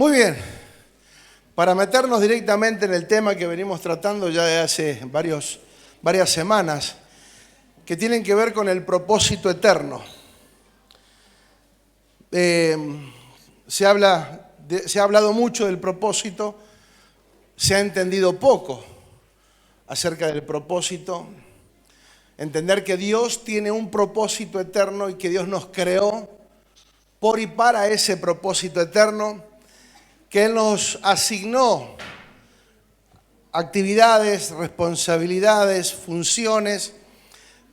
Muy bien, para meternos directamente en el tema que venimos tratando ya de hace varias semanas, que tienen que ver con el propósito eterno. Se ha hablado mucho del propósito, se ha entendido poco acerca del propósito. Entender que Dios tiene un propósito eterno y que Dios nos creó por y para ese propósito eterno, que Él nos asignó actividades, responsabilidades, funciones,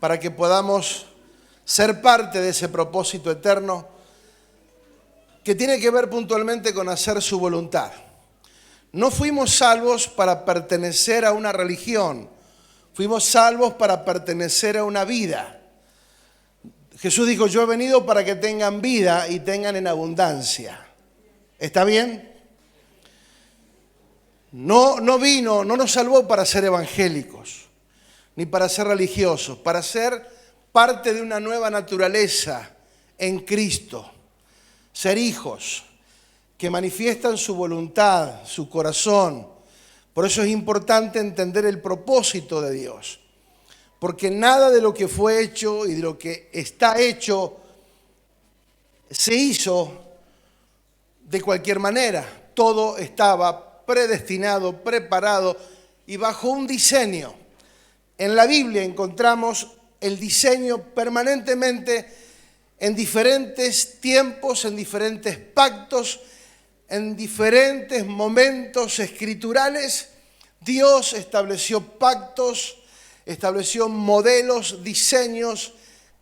para que podamos ser parte de ese propósito eterno, que tiene que ver puntualmente con hacer su voluntad. No fuimos salvos para pertenecer a una religión, fuimos salvos para pertenecer a una vida. Jesús dijo, yo he venido para que tengan vida y tengan en abundancia. ¿Está bien? No nos salvó para ser evangélicos, ni para ser religiosos, para ser parte de una nueva naturaleza en Cristo. Ser hijos que manifiestan su voluntad, su corazón. Por eso es importante entender el propósito de Dios. Porque nada de lo que fue hecho y de lo que está hecho se hizo de cualquier manera. Todo estaba predestinado, preparado y bajo un diseño. En la Biblia encontramos el diseño permanentemente en diferentes tiempos, en diferentes pactos, en diferentes momentos escriturales. Dios estableció pactos, estableció modelos, diseños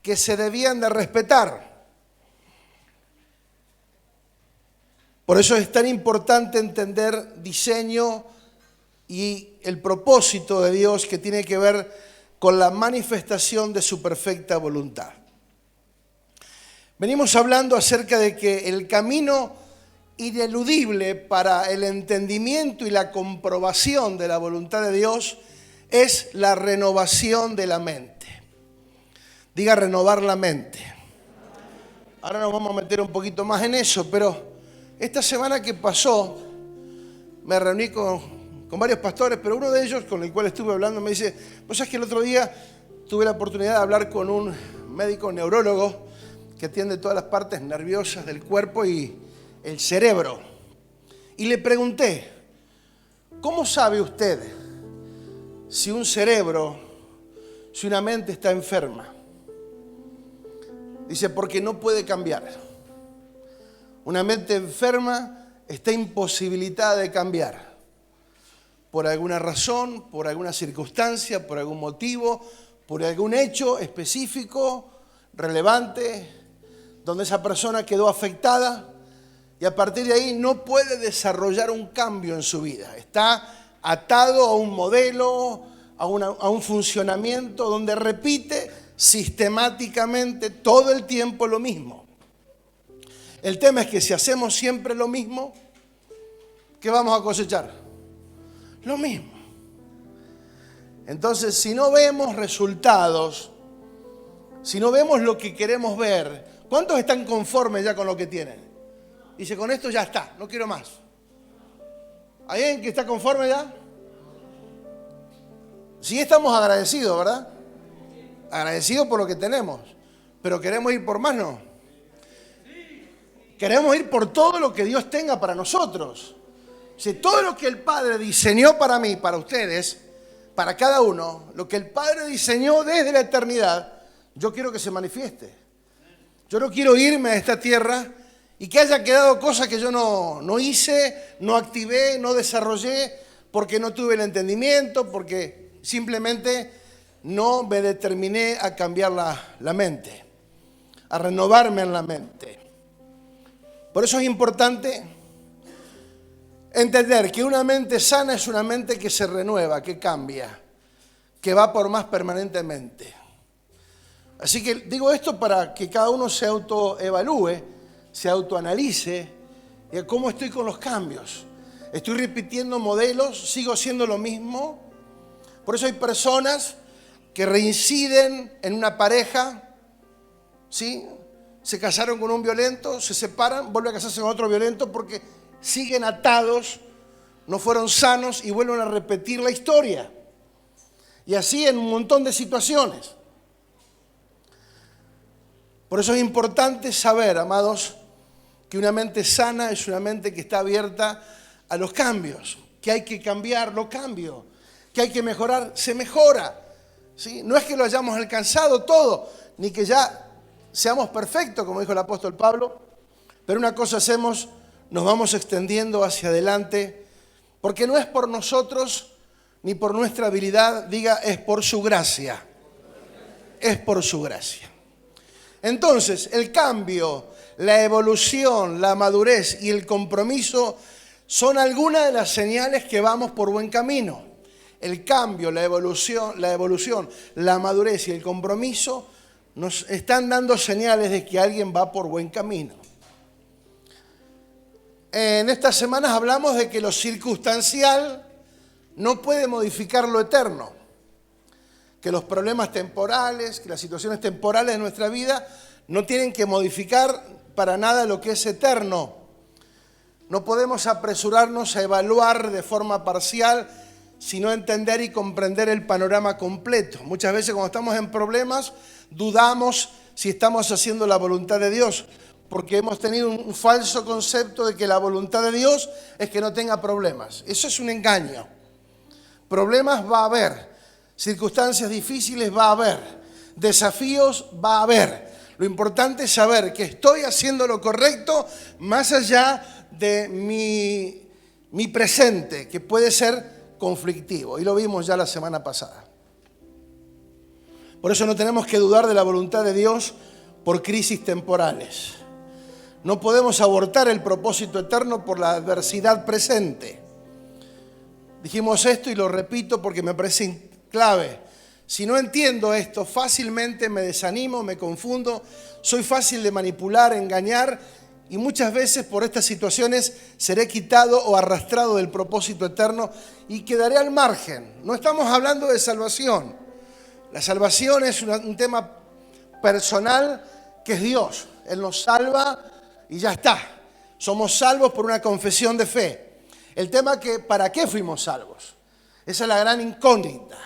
que se debían de respetar. Por eso es tan importante entender diseño y el propósito de Dios que tiene que ver con la manifestación de su perfecta voluntad. Venimos hablando acerca de que el camino ineludible para el entendimiento y la comprobación de la voluntad de Dios es la renovación de la mente. Diga renovar la mente. Ahora nos vamos a meter un poquito más en eso, pero esta semana que pasó me reuní con varios pastores, pero uno de ellos con el cual estuve hablando me dice, pues es que el otro día tuve la oportunidad de hablar con un médico neurólogo que atiende todas las partes nerviosas del cuerpo y el cerebro. Y le pregunté, ¿cómo sabe usted si un cerebro, si una mente está enferma? Dice, porque no puede cambiar. Una mente enferma está imposibilitada de cambiar. Por alguna razón, por alguna circunstancia, por algún motivo, por algún hecho específico, relevante, donde esa persona quedó afectada y a partir de ahí no puede desarrollar un cambio en su vida. Está atado a un modelo, a un funcionamiento donde repite sistemáticamente todo el tiempo lo mismo. El tema es que si hacemos siempre lo mismo, ¿qué vamos a cosechar? Lo mismo. Entonces, si no vemos resultados, si no vemos lo que queremos ver, ¿cuántos están conformes ya con lo que tienen? Dice, con esto ya está, no quiero más. ¿Hay alguien que está conforme ya? Sí estamos agradecidos, ¿verdad? Agradecidos por lo que tenemos, pero queremos ir por más, ¿no? Queremos ir por todo lo que Dios tenga para nosotros. Si todo lo que el Padre diseñó para mí, para ustedes, para cada uno, lo que el Padre diseñó desde la eternidad, yo quiero que se manifieste. Yo no quiero irme a esta tierra y que haya quedado cosas que yo no hice, no activé, no desarrollé, porque no tuve el entendimiento, porque simplemente no me determiné a cambiar la mente, a renovarme en la mente. Por eso es importante entender que una mente sana es una mente que se renueva, que cambia, que va por más permanentemente. Así que digo esto para que cada uno se autoevalúe, se autoanalice y a cómo estoy con los cambios. Estoy repitiendo modelos, sigo haciendo lo mismo. Por eso hay personas que reinciden en una pareja, ¿sí? Se casaron con un violento, se separan, vuelven a casarse con otro violento porque siguen atados, no fueron sanos y vuelven a repetir la historia. Y así en un montón de situaciones. Por eso es importante saber, amados, que una mente sana es una mente que está abierta a los cambios, que hay que cambiar, lo cambio, que hay que mejorar, se mejora. ¿Sí? No es que lo hayamos alcanzado todo, ni que ya seamos perfectos, como dijo el apóstol Pablo, pero una cosa hacemos, nos vamos extendiendo hacia adelante, porque no es por nosotros ni por nuestra habilidad, diga, es por su gracia. Es por su gracia. Entonces, el cambio, la evolución, la madurez y el compromiso son algunas de las señales que vamos por buen camino. El cambio, la evolución, la madurez y el compromiso nos están dando señales de que alguien va por buen camino. En estas semanas hablamos de que lo circunstancial no puede modificar lo eterno, que los problemas temporales, que las situaciones temporales de nuestra vida no tienen que modificar para nada lo que es eterno. No podemos apresurarnos a evaluar de forma parcial, sino entender y comprender el panorama completo. Muchas veces cuando estamos en problemas, dudamos si estamos haciendo la voluntad de Dios, porque hemos tenido un falso concepto de que la voluntad de Dios es que no tenga problemas. Eso es un engaño. Problemas va a haber, circunstancias difíciles va a haber, desafíos va a haber. Lo importante es saber que estoy haciendo lo correcto más allá de mi presente, que puede ser conflictivo. Y lo vimos ya la semana pasada. Por eso no tenemos que dudar de la voluntad de Dios por crisis temporales. No podemos abortar el propósito eterno por la adversidad presente. Dijimos esto y lo repito porque me parece clave. Si no entiendo esto, fácilmente me desanimo, me confundo, soy fácil de manipular, engañar y muchas veces por estas situaciones seré quitado o arrastrado del propósito eterno y quedaré al margen. No estamos hablando de salvación. La salvación es un tema personal que es Dios. Él nos salva y ya está. Somos salvos por una confesión de fe. El tema que, ¿para qué fuimos salvos? Esa es la gran incógnita,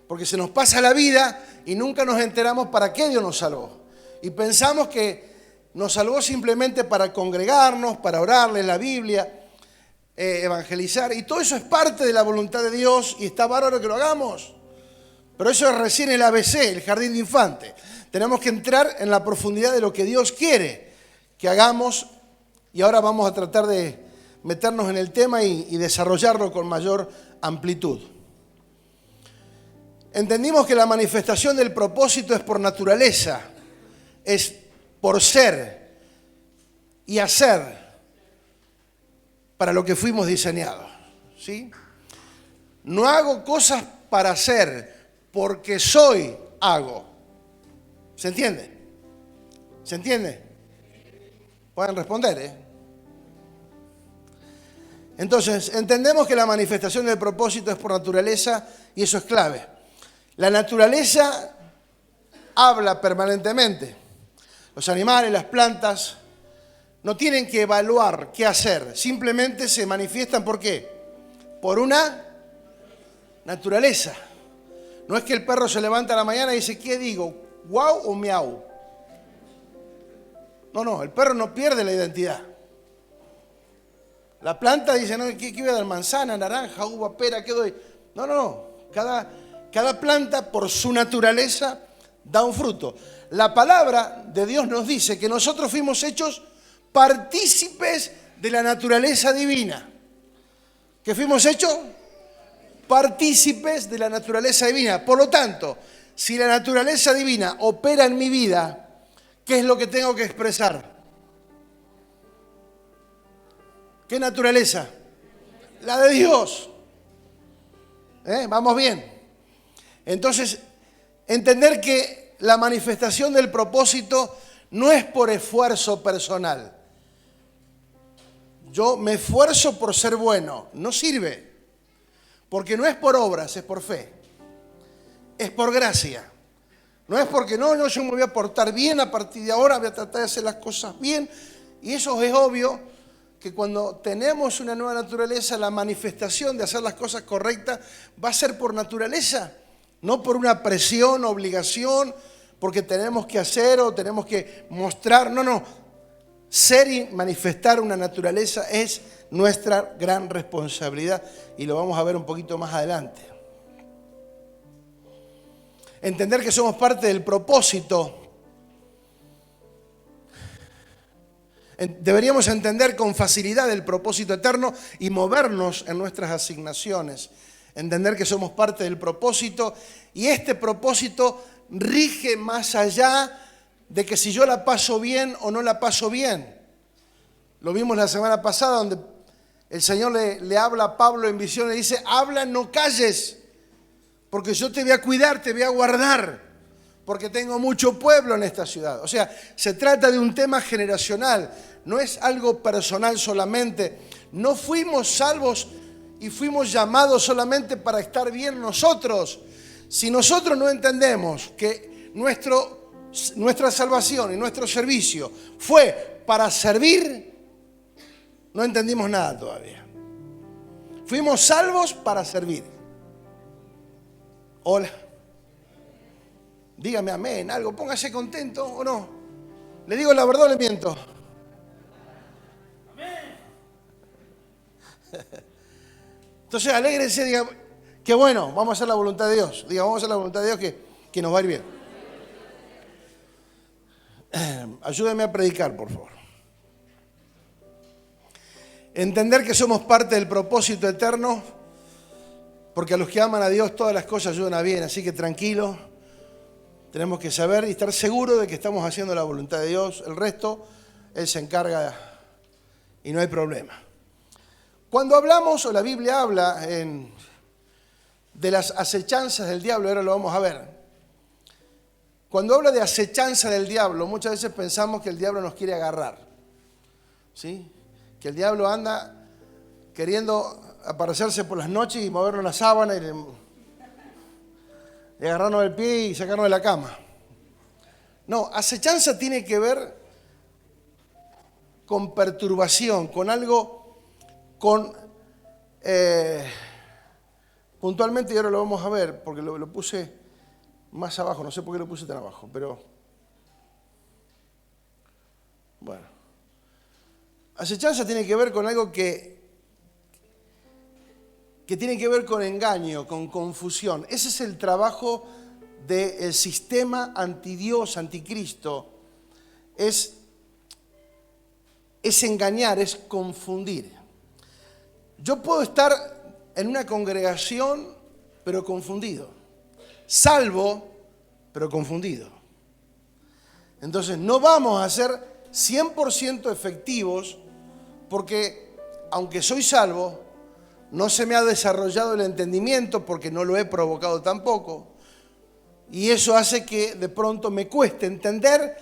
porque se nos pasa la vida y nunca nos enteramos para qué Dios nos salvó. Y pensamos que nos salvó simplemente para congregarnos, para orar, leer la Biblia, evangelizar. Y todo eso es parte de la voluntad de Dios y está bárbaro que lo hagamos. Pero eso es recién el ABC, el jardín de infantes. Tenemos que entrar en la profundidad de lo que Dios quiere que hagamos. Y ahora vamos a tratar de meternos en el tema y desarrollarlo con mayor amplitud. Entendimos que la manifestación del propósito es por naturaleza, es por ser y hacer para lo que fuimos diseñados, ¿sí? No hago cosas para hacer, porque soy, hago. ¿Se entiende? ¿Se entiende? Pueden responder, Entonces, entendemos que la manifestación del propósito es por naturaleza y eso es clave. La naturaleza habla permanentemente. Los animales, las plantas, no tienen que evaluar qué hacer. Simplemente se manifiestan, ¿por qué? Por una naturaleza. No es que el perro se levanta a la mañana y dice, ¿qué digo? ¿Guau o miau? No, el perro no pierde la identidad. La planta dice, no, ¿qué voy a dar? Manzana, naranja, uva, pera, ¿qué doy? No. Cada planta por su naturaleza da un fruto. La palabra de Dios nos dice que nosotros fuimos hechos partícipes de la naturaleza divina. ¿Que fuimos hechos? Partícipes de la naturaleza divina. Por lo tanto, si la naturaleza divina opera en mi vida, ¿qué es lo que tengo que expresar? ¿Qué naturaleza? La de Dios. ¿Vamos bien? Entonces, entender que la manifestación del propósito no es por esfuerzo personal. Yo me esfuerzo por ser bueno. No sirve. Porque no es por obras, es por fe. Es por gracia. No es porque yo me voy a portar bien a partir de ahora, voy a tratar de hacer las cosas bien. Y eso es obvio, que cuando tenemos una nueva naturaleza, la manifestación de hacer las cosas correctas va a ser por naturaleza, no por una presión, obligación, porque tenemos que hacer o tenemos que mostrar. No, no. Ser y manifestar una naturaleza es nuestra gran responsabilidad y lo vamos a ver un poquito más adelante. Entender que somos parte del propósito. Deberíamos entender con facilidad el propósito eterno y movernos en nuestras asignaciones. Entender que somos parte del propósito y este propósito rige más allá de que si yo la paso bien o no la paso bien. Lo vimos la semana pasada donde el Señor le habla a Pablo en visión, le dice, habla, no calles, porque yo te voy a cuidar, te voy a guardar, porque tengo mucho pueblo en esta ciudad. O sea, se trata de un tema generacional, no es algo personal solamente. No fuimos salvos y fuimos llamados solamente para estar bien nosotros. Si nosotros no entendemos que nuestra salvación y nuestro servicio fue para servir, no entendimos nada todavía. Fuimos salvos para servir. Hola. Dígame amén, algo, póngase contento o no. ¿Le digo la verdad o le miento? Amén. Entonces, alégrese, diga, que bueno, vamos a hacer la voluntad de Dios. Diga, vamos a hacer la voluntad de Dios que nos va a ir bien. Ayúdeme a predicar, por favor. Entender que somos parte del propósito eterno, porque a los que aman a Dios todas las cosas ayudan a bien, así que tranquilo. Tenemos que saber y estar seguros de que estamos haciendo la voluntad de Dios. El resto, Él se encarga y no hay problema. Cuando hablamos, o la Biblia habla de las acechanzas del diablo, ahora lo vamos a ver. Cuando habla de acechanza del diablo, muchas veces pensamos que el diablo nos quiere agarrar. ¿Sí? Que el diablo anda queriendo aparecerse por las noches y movernos la sábana y agarrarnos el pie y sacarnos de la cama. No, acechanza tiene que ver con perturbación, con algo, puntualmente, y ahora lo vamos a ver, porque lo puse más abajo, no sé por qué lo puse tan abajo, pero bueno. Acechanza tiene que ver con algo que tiene que ver con engaño, con confusión. Ese es el trabajo del sistema antidios, anticristo. Es engañar, es confundir. Yo puedo estar en una congregación, pero confundido. Salvo, pero confundido. Entonces, no vamos a ser 100% efectivos porque, aunque soy salvo, no se me ha desarrollado el entendimiento porque no lo he provocado tampoco. Y eso hace que de pronto me cueste entender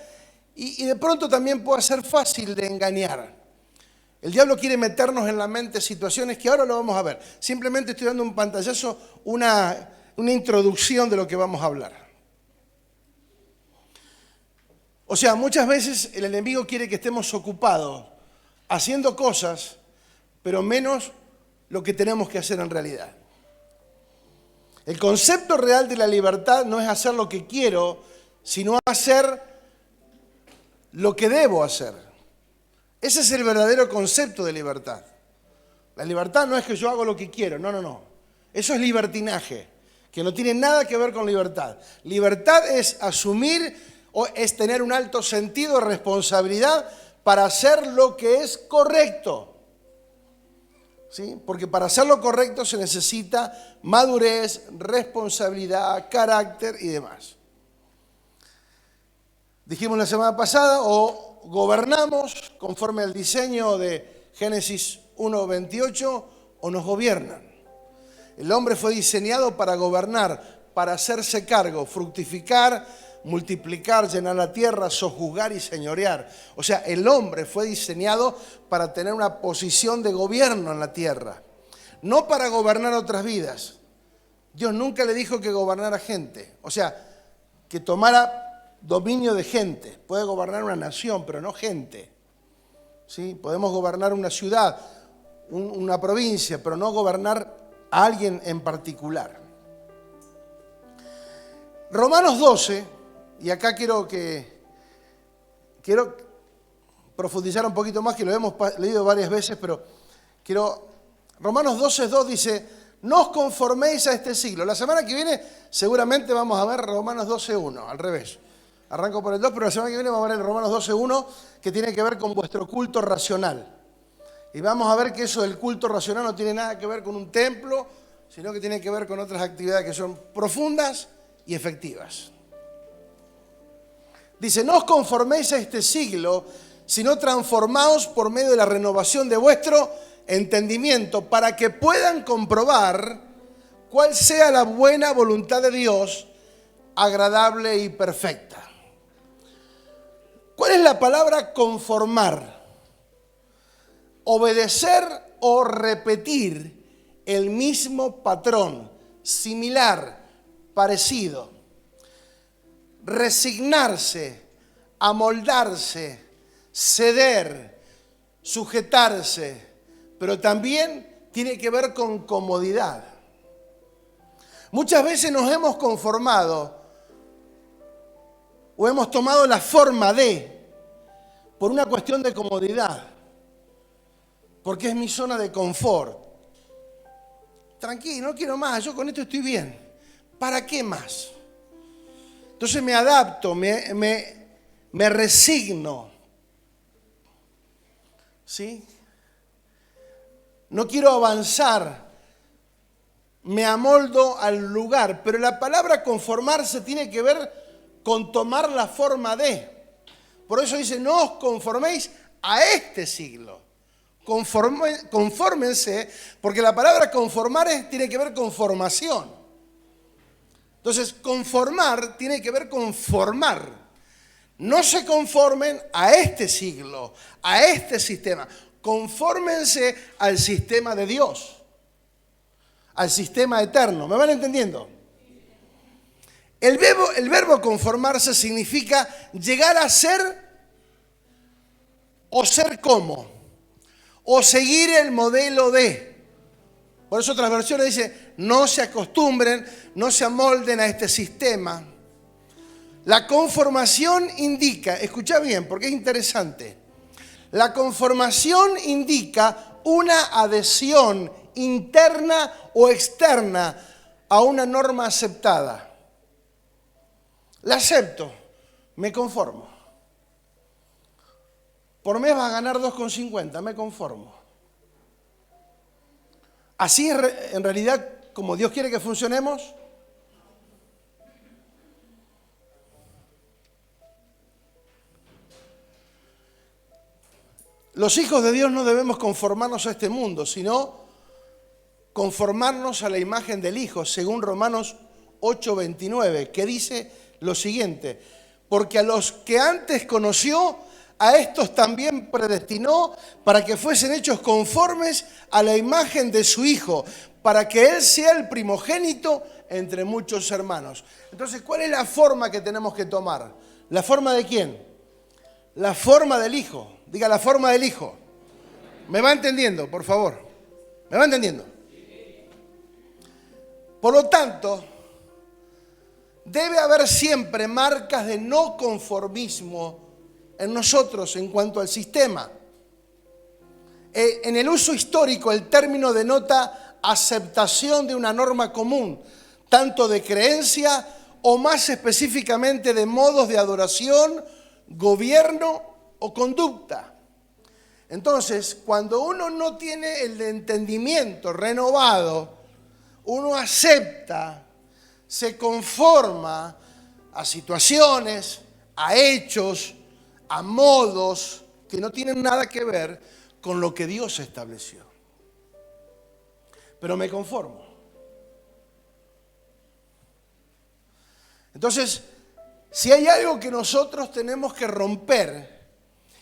y de pronto también pueda ser fácil de engañar. El diablo quiere meternos en la mente situaciones que ahora lo vamos a ver. Simplemente estoy dando un pantallazo, una introducción de lo que vamos a hablar. O sea, muchas veces el enemigo quiere que estemos ocupados haciendo cosas, pero menos lo que tenemos que hacer en realidad. El concepto real de la libertad no es hacer lo que quiero, sino hacer lo que debo hacer. Ese es el verdadero concepto de libertad. La libertad no es que yo hago lo que quiero, no. Eso es libertinaje, que no tiene nada que ver con libertad. Libertad es asumir o es tener un alto sentido de responsabilidad para hacer lo que es correcto. ¿Sí? Porque para hacer lo correcto se necesita madurez, responsabilidad, carácter y demás. Dijimos la semana pasada, o gobernamos conforme al diseño de Génesis 1:28 o nos gobiernan. El hombre fue diseñado para gobernar, para hacerse cargo, fructificar, multiplicar, llenar la tierra, sojuzgar y señorear. O sea, el hombre fue diseñado para tener una posición de gobierno en la tierra, no para gobernar otras vidas. Dios nunca le dijo que gobernara gente, o sea, que tomara dominio de gente. Puede gobernar una nación, pero no gente. ¿sí? Podemos gobernar una ciudad, una provincia, pero no gobernar a alguien en particular. Romanos 12, y acá quiero profundizar un poquito más, que lo hemos leído varias veces, pero Romanos 12:2 dice: no os conforméis a este siglo. La semana que viene seguramente vamos a ver Romanos 12:1, al revés. Arranco por el 2, pero la semana que viene vamos a ver el Romanos 12:1, que tiene que ver con vuestro culto racional. Y vamos a ver que eso del culto racional no tiene nada que ver con un templo, sino que tiene que ver con otras actividades que son profundas y efectivas. Dice: no os conforméis a este siglo, sino transformaos por medio de la renovación de vuestro entendimiento, para que puedan comprobar cuál sea la buena voluntad de Dios, agradable y perfecta. ¿Cuál es la palabra conformar? Obedecer o repetir el mismo patrón, similar, parecido. Resignarse, amoldarse, ceder, sujetarse, pero también tiene que ver con comodidad. Muchas veces nos hemos conformado o hemos tomado la forma por una cuestión de comodidad, porque es mi zona de confort. Tranquilo, no quiero más, yo con esto estoy bien. ¿Para qué más? Entonces me adapto, me resigno. ¿Sí? No quiero avanzar, me amoldo al lugar, pero la palabra conformarse tiene que ver con tomar la forma de. Por eso dice: no os conforméis a este siglo. Confórmense, porque la palabra conformar tiene que ver con formación. Entonces, conformar tiene que ver con formar. No se conformen a este siglo, a este sistema. Confórmense al sistema de Dios, al sistema eterno. ¿Me van entendiendo? El verbo conformarse significa llegar a ser o ser como, o seguir el modelo de. Por eso otras versiones dicen: no se acostumbren, no se amolden a este sistema. La conformación indica, escucha bien porque es interesante, la conformación indica una adhesión interna o externa a una norma aceptada. La acepto, me conformo. Por mes vas a ganar 2,50, me conformo. Así es en realidad como Dios quiere que funcionemos. Los hijos de Dios no debemos conformarnos a este mundo, sino conformarnos a la imagen del Hijo, según Romanos 8:29, que dice lo siguiente: porque a los que antes conoció, a estos también predestinó para que fuesen hechos conformes a la imagen de su Hijo, para que Él sea el primogénito entre muchos hermanos. Entonces, ¿cuál es la forma que tenemos que tomar? ¿La forma de quién? La forma del Hijo. Diga: la forma del Hijo. ¿Me va entendiendo, por favor? ¿Me va entendiendo? Por lo tanto, debe haber siempre marcas de no conformismo en nosotros en cuanto al sistema. En el uso histórico, el término denota aceptación de una norma común, tanto de creencia o más específicamente de modos de adoración, gobierno o conducta. Entonces, cuando uno no tiene el entendimiento renovado, uno acepta, se conforma a situaciones, a hechos, a modos que no tienen nada que ver con lo que Dios estableció. Pero me conformo. Entonces, si hay algo que nosotros tenemos que romper,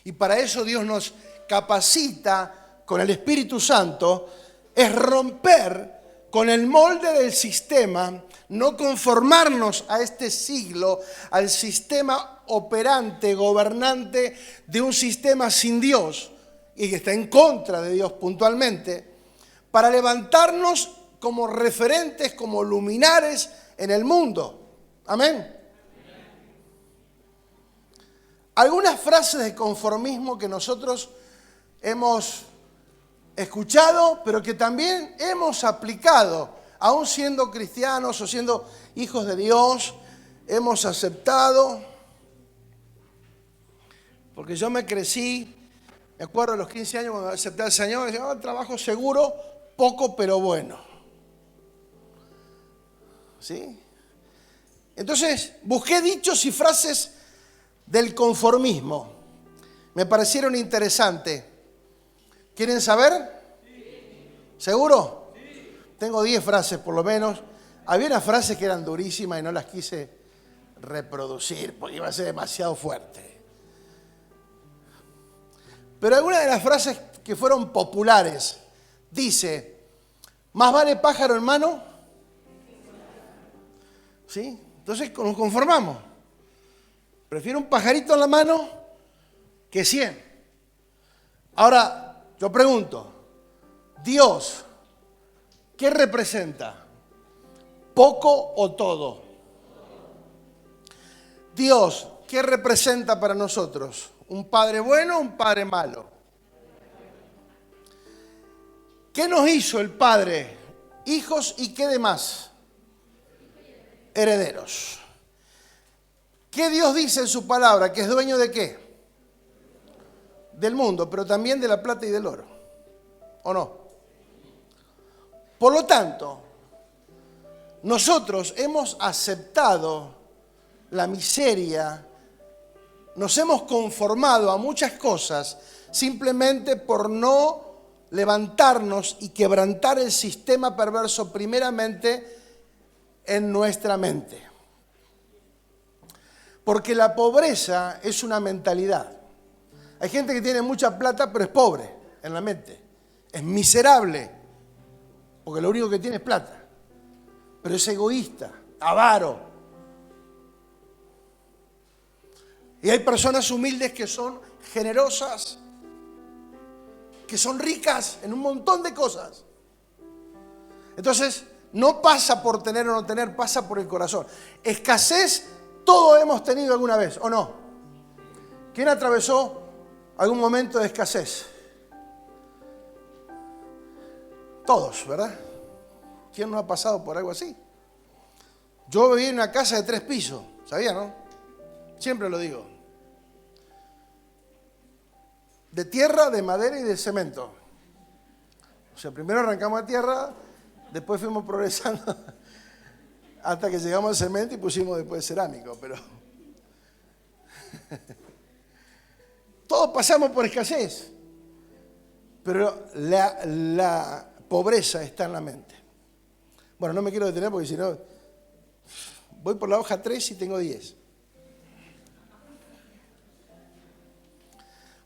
y para eso Dios nos capacita con el Espíritu Santo, es romper con el molde del sistema, no conformarnos a este siglo, al sistema operante, gobernante de un sistema sin Dios, y que está en contra de Dios puntualmente, para levantarnos como referentes, como luminares en el mundo. Amén. Algunas frases de conformismo que nosotros hemos escuchado, pero que también hemos aplicado, aún siendo cristianos o siendo hijos de Dios, hemos aceptado. Porque yo me crecí, me acuerdo a los 15 años cuando acepté al Señor, decía, trabajo seguro, poco pero bueno. ¿Sí? Entonces, busqué dichos y frases del conformismo. Me parecieron interesantes. ¿Quieren saber? Sí. ¿Seguro? Sí. Tengo 10 frases por lo menos. Había unas frases que eran durísimas y no las quise reproducir porque iba a ser demasiado fuerte. Pero algunas de las frases que fueron populares dice, más vale pájaro en mano. ¿Sí? Entonces nos conformamos. Prefiero un pajarito en la mano que 100. Ahora, yo pregunto, Dios, ¿qué representa? ¿Poco o todo? Dios, ¿qué representa para nosotros? ¿Un padre bueno o un padre malo? ¿Qué nos hizo el Padre? Hijos y qué demás? Herederos. ¿Qué Dios dice en su palabra? ¿Que es dueño de qué? Del mundo, pero también de la plata y del oro. ¿O no? Por lo tanto, nosotros hemos aceptado la miseria, nos hemos conformado a muchas cosas simplemente por no levantarnos y quebrantar el sistema perverso primeramente en nuestra mente. Porque la pobreza es una mentalidad. Hay gente que tiene mucha plata pero es pobre en la mente. Es miserable porque lo único que tiene es plata. Pero es egoísta, avaro. Y hay personas humildes que son generosas, que son ricas en un montón de cosas. Entonces, no pasa por tener o no tener, pasa por el corazón. Escasez, todos hemos tenido alguna vez, ¿o no? ¿Quién atravesó algún momento de escasez? Todos, ¿verdad? ¿Quién no ha pasado por algo así? Yo viví en una casa de 3 pisos, ¿sabía, no? Siempre lo digo. De tierra, de madera y de cemento. O sea, primero arrancamos a tierra, después fuimos progresando hasta que llegamos al cemento y pusimos después cerámico, pero todos pasamos por escasez, pero la pobreza está en la mente. Bueno, no me quiero detener porque si no, voy por la hoja 3 y tengo 10.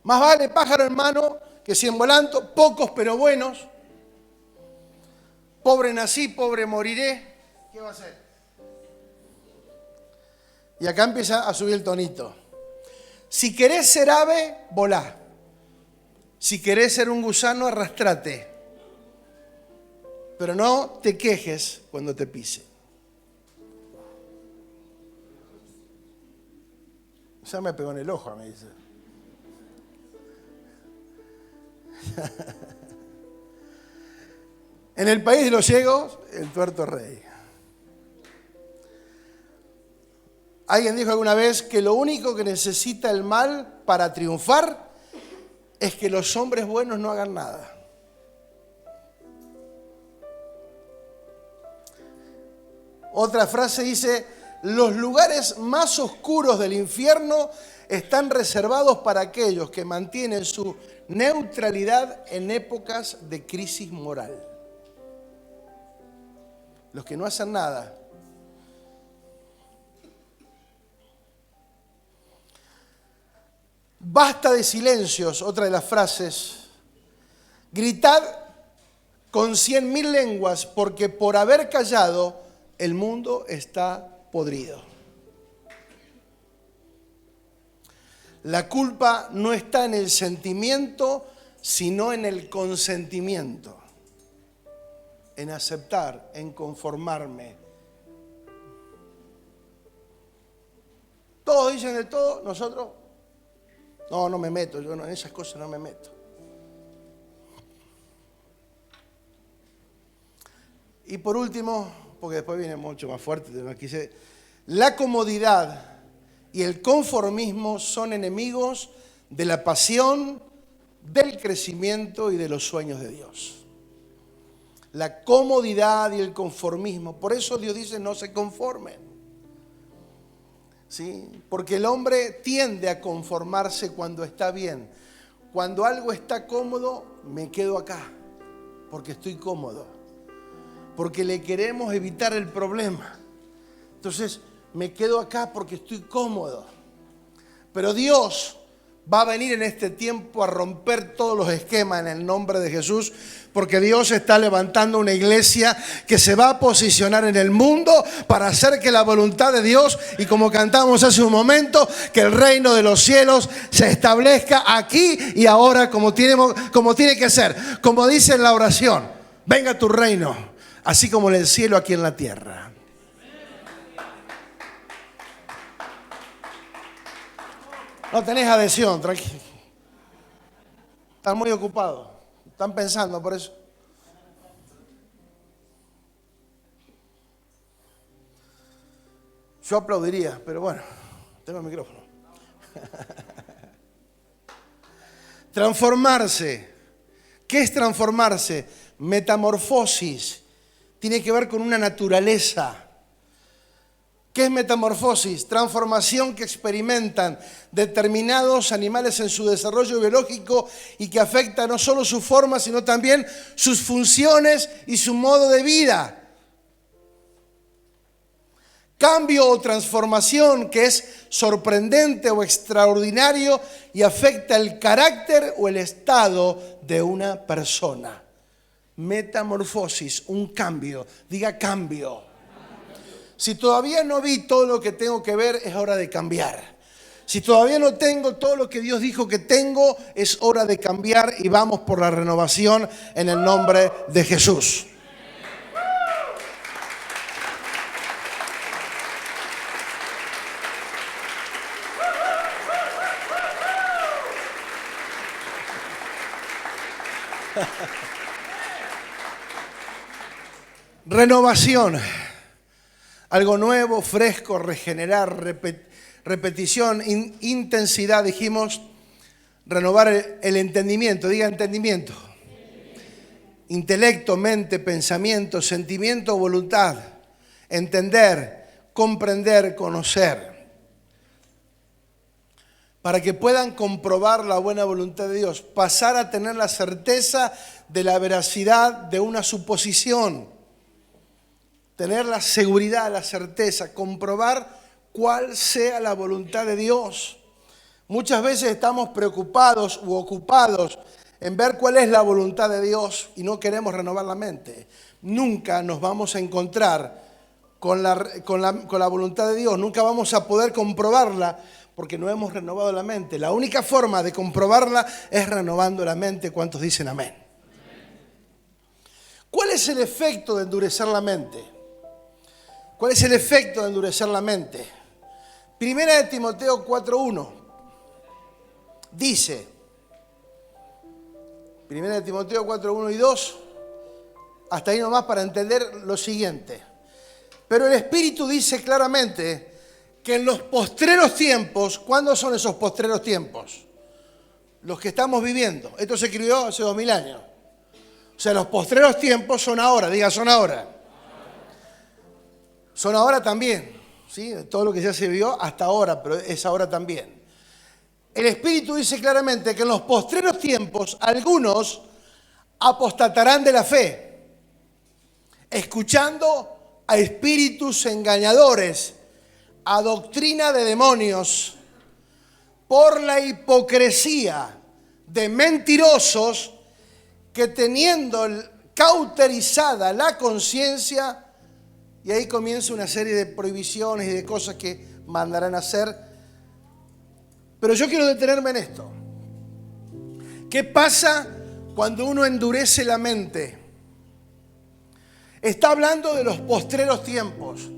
Más vale pájaro en mano que 100 volando, pocos pero buenos. Pobre nací, pobre moriré. ¿Qué va a hacer? Y acá empieza a subir el tonito. Si querés ser ave, volá. Si querés ser un gusano, arrastrate. Pero no te quejes cuando te pise. Ya me pegó en el ojo, me dice. En el país de los ciegos, el tuerto rey. Alguien dijo alguna vez que lo único que necesita el mal para triunfar es que los hombres buenos no hagan nada. Otra frase dice, los lugares más oscuros del infierno están reservados para aquellos que mantienen su neutralidad en épocas de crisis moral. Los que no hacen nada. Basta de silencios, otra de las frases. Gritad con 100.000 lenguas, porque por haber callado, el mundo está podrido. La culpa no está en el sentimiento, sino en el consentimiento, en aceptar, en conformarme. Todos dicen de todo, nosotros, no me meto, yo en esas cosas no me meto. Y por último, porque después viene mucho más fuerte, la comodidad y el conformismo son enemigos de la pasión, del crecimiento y de los sueños de Dios. La comodidad y el conformismo. Por eso Dios dice, no se conformen. ¿Sí? Porque el hombre tiende a conformarse cuando está bien. Cuando algo está cómodo, me quedo acá, porque estoy cómodo. Porque le queremos evitar el problema. Entonces, me quedo acá porque estoy cómodo. Pero Dios va a venir en este tiempo a romper todos los esquemas en el nombre de Jesús, porque Dios está levantando una iglesia que se va a posicionar en el mundo para hacer que la voluntad de Dios, y como cantamos hace un momento, que el reino de los cielos se establezca aquí y ahora como tiene que ser. Como dice en la oración, venga tu reino, así como en el cielo, aquí en la tierra. No tenés adhesión, tranquilo. Están muy ocupados. Están pensando por eso. Yo aplaudiría, pero bueno, tengo el micrófono. Transformarse. ¿Qué es transformarse? Metamorfosis. Tiene que ver con una naturaleza. ¿Qué es metamorfosis? Transformación que experimentan determinados animales en su desarrollo biológico y que afecta no solo su forma, sino también sus funciones y su modo de vida. Cambio o transformación que es sorprendente o extraordinario y afecta el carácter o el estado de una persona. Metamorfosis, un cambio. Diga cambio. Si todavía no vi todo lo que tengo que ver, es hora de cambiar. Si todavía no tengo todo lo que Dios dijo que tengo, es hora de cambiar y vamos por la renovación en el nombre de Jesús. Renovación. Algo nuevo, fresco, regenerar, repetición, intensidad. Dijimos renovar el entendimiento. Diga entendimiento. Intelecto, mente, pensamiento, sentimiento, voluntad. Entender, comprender, conocer. Para que puedan comprobar la buena voluntad de Dios. Pasar a tener la certeza de la veracidad de una suposición. Tener la seguridad, la certeza, comprobar cuál sea la voluntad de Dios. Muchas veces estamos preocupados u ocupados en ver cuál es la voluntad de Dios y no queremos renovar la mente. Nunca nos vamos a encontrar con la voluntad de Dios, nunca vamos a poder comprobarla porque no hemos renovado la mente. La única forma de comprobarla es renovando la mente. ¿Cuántos dicen amén? ¿Cuál es el efecto de endurecer la mente? ¿Cuál es el efecto de endurecer la mente? Primera de Timoteo 4:1 dice, Primera de Timoteo 4:1 y 2, hasta ahí nomás para entender lo siguiente. Pero el Espíritu dice claramente que en los postreros tiempos, ¿cuándo son esos postreros tiempos? Los que estamos viviendo. Esto se escribió hace 2000 años. O sea, los postreros tiempos son ahora, diga, son ahora. Son ahora también, ¿sí? Todo lo que ya se vio hasta ahora, pero es ahora también. El Espíritu dice claramente que en los postreros tiempos algunos apostatarán de la fe, escuchando a espíritus engañadores, a doctrina de demonios, por la hipocresía de mentirosos que teniendo cauterizada la conciencia. Y ahí comienza una serie de prohibiciones y de cosas que mandarán a hacer. Pero yo quiero detenerme en esto. ¿Qué pasa cuando uno endurece la mente, está hablando de los postreros tiempos,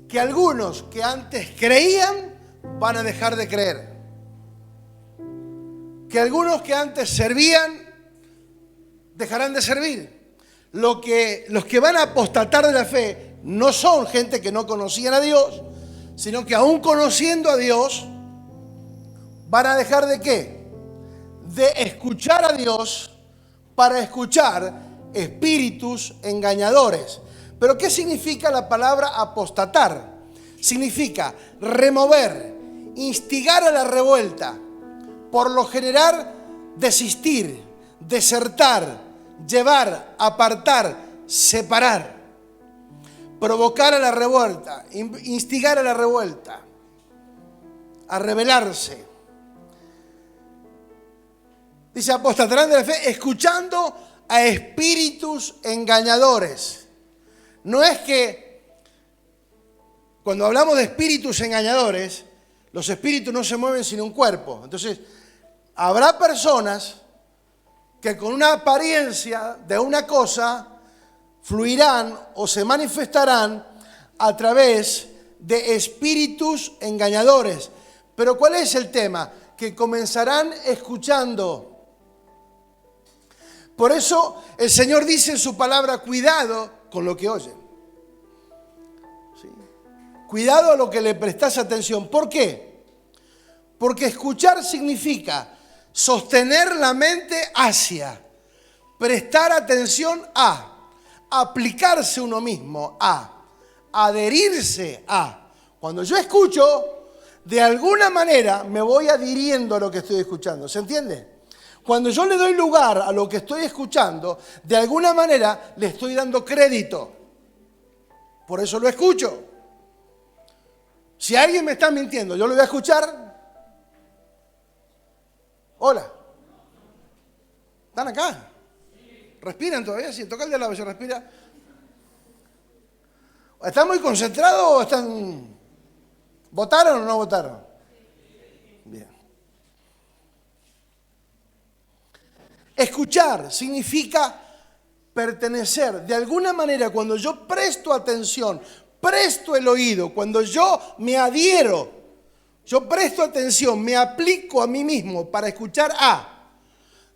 que algunos que antes creían van a dejar de creer, que algunos que antes servían dejarán de servir. Los que van a apostatar de la fe no son gente que no conocían a Dios, sino que aún conociendo a Dios van a dejar ¿de qué? De escuchar a Dios para escuchar espíritus engañadores. ¿Pero qué significa la palabra apostatar? Significa remover, instigar a la revuelta, por lo general desistir, desertar, llevar, apartar, separar, provocar a la revuelta, instigar a la revuelta, a rebelarse. Dice, apostatarán de la fe escuchando a espíritus engañadores. No es que cuando hablamos de espíritus engañadores, los espíritus no se mueven sin un cuerpo. Entonces, habrá personas que con una apariencia de una cosa fluirán o se manifestarán a través de espíritus engañadores. Pero ¿cuál es el tema? Que comenzarán escuchando. Por eso el Señor dice en su palabra, cuidado con lo que oyen. ¿Sí? Cuidado a lo que le prestás atención. ¿Por qué? Porque escuchar significa sostener la mente hacia, prestar atención a, aplicarse uno mismo a, adherirse a. Cuando yo escucho, de alguna manera me voy adhiriendo a lo que estoy escuchando. ¿Se entiende? Cuando yo le doy lugar a lo que estoy escuchando, de alguna manera le estoy dando crédito. Por eso lo escucho. Si alguien me está mintiendo, ¿yo lo voy a escuchar? Hola. ¿Están acá? ¿Respiran todavía? Si toca el de al lado, ¿se respira? ¿Están muy concentrados o están... ¿Votaron o no votaron? Bien. Escuchar significa pertenecer. De alguna manera, cuando yo presto atención, presto el oído, cuando yo me adhiero, yo presto atención, me aplico a mí mismo para escuchar a,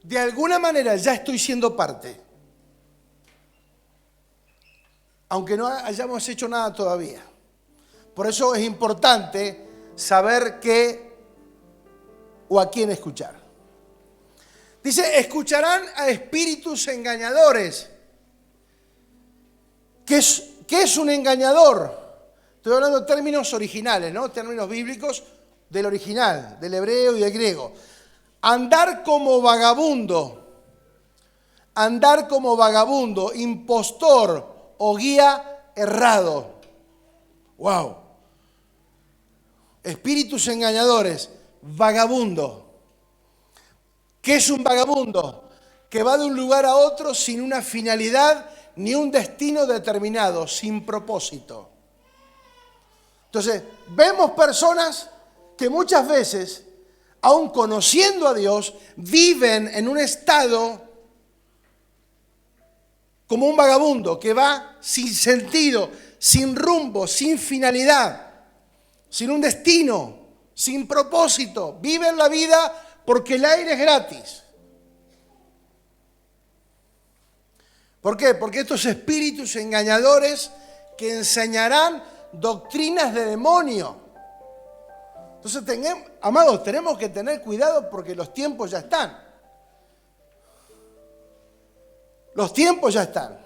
de alguna manera ya estoy siendo parte. Aunque no hayamos hecho nada todavía. Por eso es importante saber qué o a quién escuchar. Dice, escucharán a espíritus engañadores. ¿Qué es un engañador? Estoy hablando de términos originales, ¿no? Términos bíblicos del original, del hebreo y del griego. Andar como vagabundo, impostor o guía errado. ¡Wow! Espíritus engañadores, vagabundo. ¿Qué es un vagabundo? Que va de un lugar a otro sin una finalidad ni un destino determinado, sin propósito. Entonces, vemos personas que muchas veces, aun conociendo a Dios, viven en un estado como un vagabundo que va sin sentido, sin rumbo, sin finalidad, sin un destino, sin propósito. Viven la vida porque el aire es gratis. ¿Por qué? Porque estos espíritus engañadores que enseñarán doctrinas de demonio. Entonces, amados, tenemos que tener cuidado porque los tiempos ya están. Los tiempos ya están.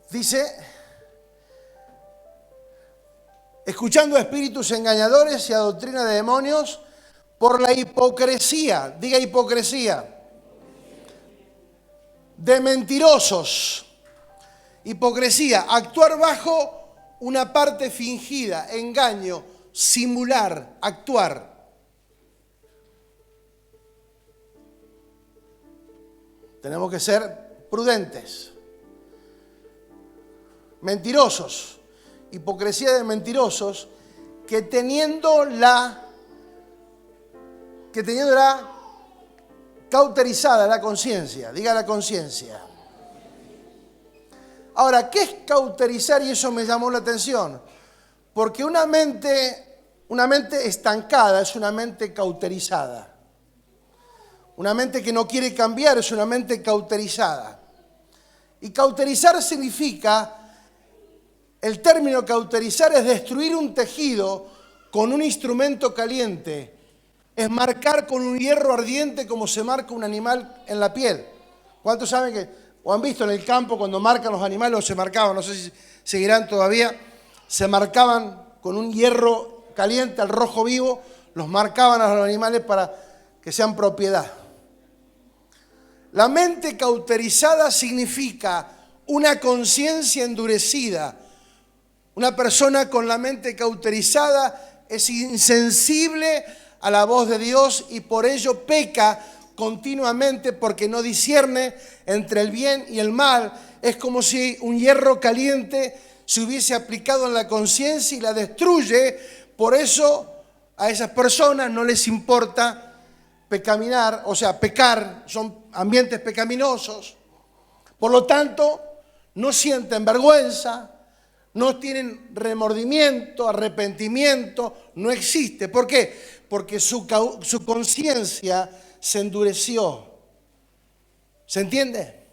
Dice, escuchando a espíritus engañadores y a doctrina de demonios por la hipocresía, diga hipocresía, de mentirosos. Hipocresía, actuar bajo una parte fingida, engaño, simular, actuar. Tenemos que ser prudentes. Mentirosos, hipocresía de mentirosos que que teniendo era cauterizada la conciencia. Diga la conciencia. Ahora, ¿qué es cauterizar? Y eso me llamó la atención. Porque una mente estancada es una mente cauterizada. Una mente que no quiere cambiar es una mente cauterizada. Y cauterizar significa, el término cauterizar es destruir un tejido con un instrumento caliente. Es marcar con un hierro ardiente como se marca un animal en la piel. ¿Cuántos saben que, o han visto en el campo cuando marcan los animales, o se marcaban, no sé si seguirán todavía, se marcaban con un hierro caliente al rojo vivo, los marcaban a los animales para que sean propiedad. La mente cauterizada significa una conciencia endurecida. Una persona con la mente cauterizada es insensible a la voz de Dios y por ello peca continuamente porque no discierne entre el bien y el mal. Es como si un hierro caliente se hubiese aplicado en la conciencia y la destruye. Por eso a esas personas no les importa pecaminar, o sea, pecar, son ambientes pecaminosos. Por lo tanto, no sienten vergüenza, no tienen remordimiento, arrepentimiento, no existe. ¿Por qué? Porque su conciencia se endureció. ¿Se entiende?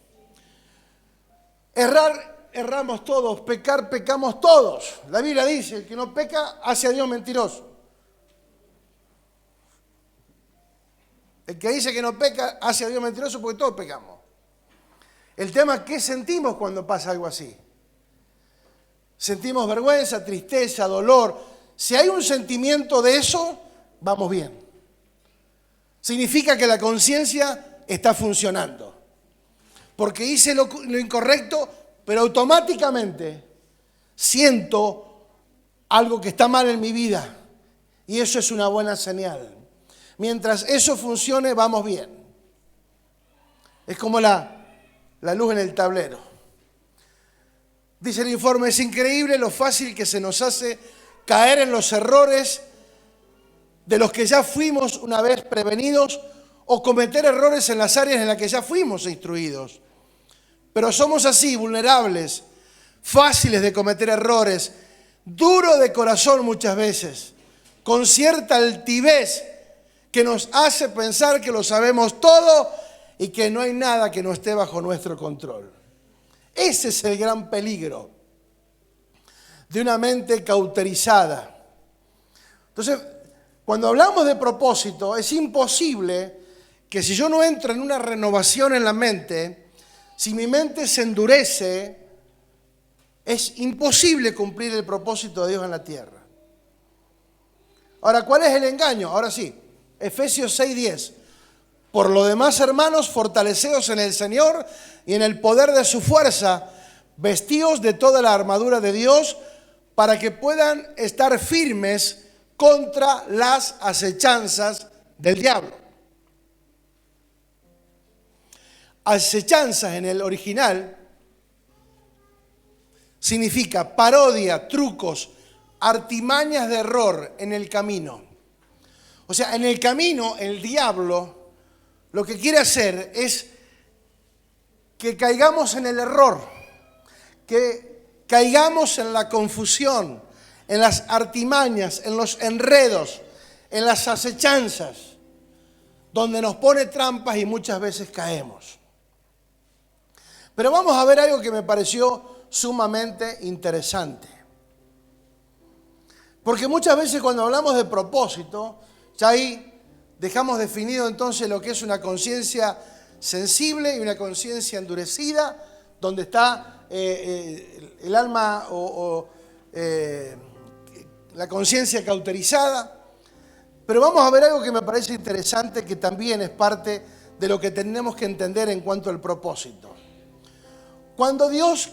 Erramos todos, pecar, pecamos todos. La Biblia dice, el que no peca hace a Dios mentiroso. El que dice que no peca hace a Dios mentiroso porque todos pecamos. El tema es qué sentimos cuando pasa algo así. Sentimos vergüenza, tristeza, dolor. Si hay un sentimiento de eso, vamos bien. Significa que la conciencia está funcionando. Porque hice lo incorrecto, pero automáticamente siento algo que está mal en mi vida. Y eso es una buena señal. Mientras eso funcione, vamos bien. Es como la luz en el tablero. Dice el informe, es increíble lo fácil que se nos hace caer en los errores de los que ya fuimos una vez prevenidos o cometer errores en las áreas en las que ya fuimos instruidos. Pero somos así, vulnerables, fáciles de cometer errores, duros de corazón muchas veces, con cierta altivez que nos hace pensar que lo sabemos todo y que no hay nada que no esté bajo nuestro control. Ese es el gran peligro de una mente cauterizada. Entonces, cuando hablamos de propósito, es imposible que si yo no entro en una renovación en la mente, si mi mente se endurece, es imposible cumplir el propósito de Dios en la tierra. Ahora, ¿cuál es el engaño? Ahora sí. Efesios 6:10. Por lo demás, hermanos, fortaleceos en el Señor y en el poder de su fuerza, vestíos de toda la armadura de Dios para que puedan estar firmes contra las acechanzas del diablo. Acechanzas en el original significa parodia, trucos, artimañas de error en el camino. O sea, en el camino, el diablo lo que quiere hacer es que caigamos en el error, que caigamos en la confusión, en las artimañas, en los enredos, en las acechanzas, donde nos pone trampas y muchas veces caemos. Pero vamos a ver algo que me pareció sumamente interesante. Porque muchas veces cuando hablamos de propósito, ya ahí dejamos definido entonces lo que es una conciencia sensible y una conciencia endurecida, donde está el alma o la conciencia cauterizada. Pero vamos a ver algo que me parece interesante, que también es parte de lo que tenemos que entender en cuanto al propósito. Cuando Dios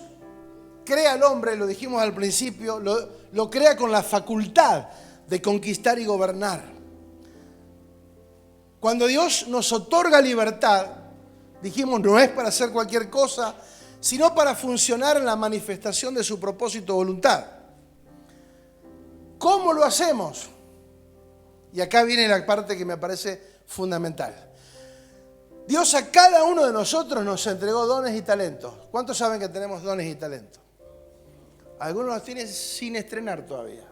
crea al hombre, lo dijimos al principio, lo crea con la facultad de conquistar y gobernar. Cuando Dios nos otorga libertad, dijimos, no es para hacer cualquier cosa, sino para funcionar en la manifestación de su propósito o voluntad. ¿Cómo lo hacemos? Y acá viene la parte que me parece fundamental. Dios a cada uno de nosotros nos entregó dones y talentos. ¿Cuántos saben que tenemos dones y talentos? Algunos los tienen sin estrenar todavía.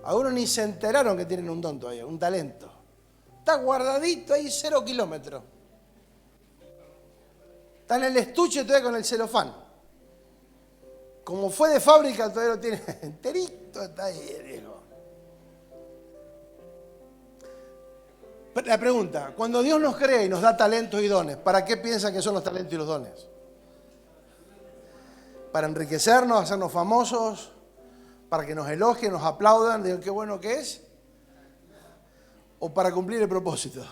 Algunos ni se enteraron que tienen un don todavía, un talento. Está guardadito ahí 0 kilómetros. Está en el estuche todavía con el celofán. Como fue de fábrica todavía lo tiene enterito, está ahí, viejo. La pregunta, cuando Dios nos crea y nos da talentos y dones, ¿para qué piensan que son los talentos y los dones? ¿Para enriquecernos, hacernos famosos? ¿Para que nos elogien, nos aplaudan, digan qué bueno que es? ¿O para cumplir el propósito?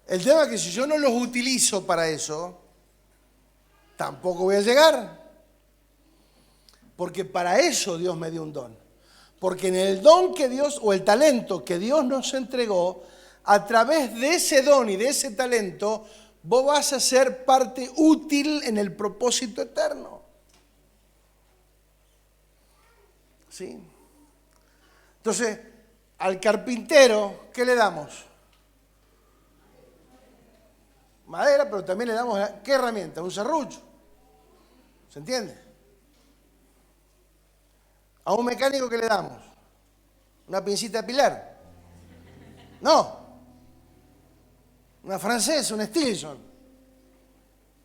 El tema es que si yo no los utilizo para eso, tampoco voy a llegar. Porque para eso Dios me dio un don. Porque en el don que Dios, o el talento que Dios nos entregó, a través de ese don y de ese talento, vos vas a ser parte útil en el propósito eterno. ¿Sí? Entonces, al carpintero, ¿qué le damos? Madera, pero también le damos, ¿qué herramienta? Un serrucho. ¿Se entiende? A un mecánico, ¿qué le damos? ¿Una pincita de apilar? No. Una francesa, un Stilson.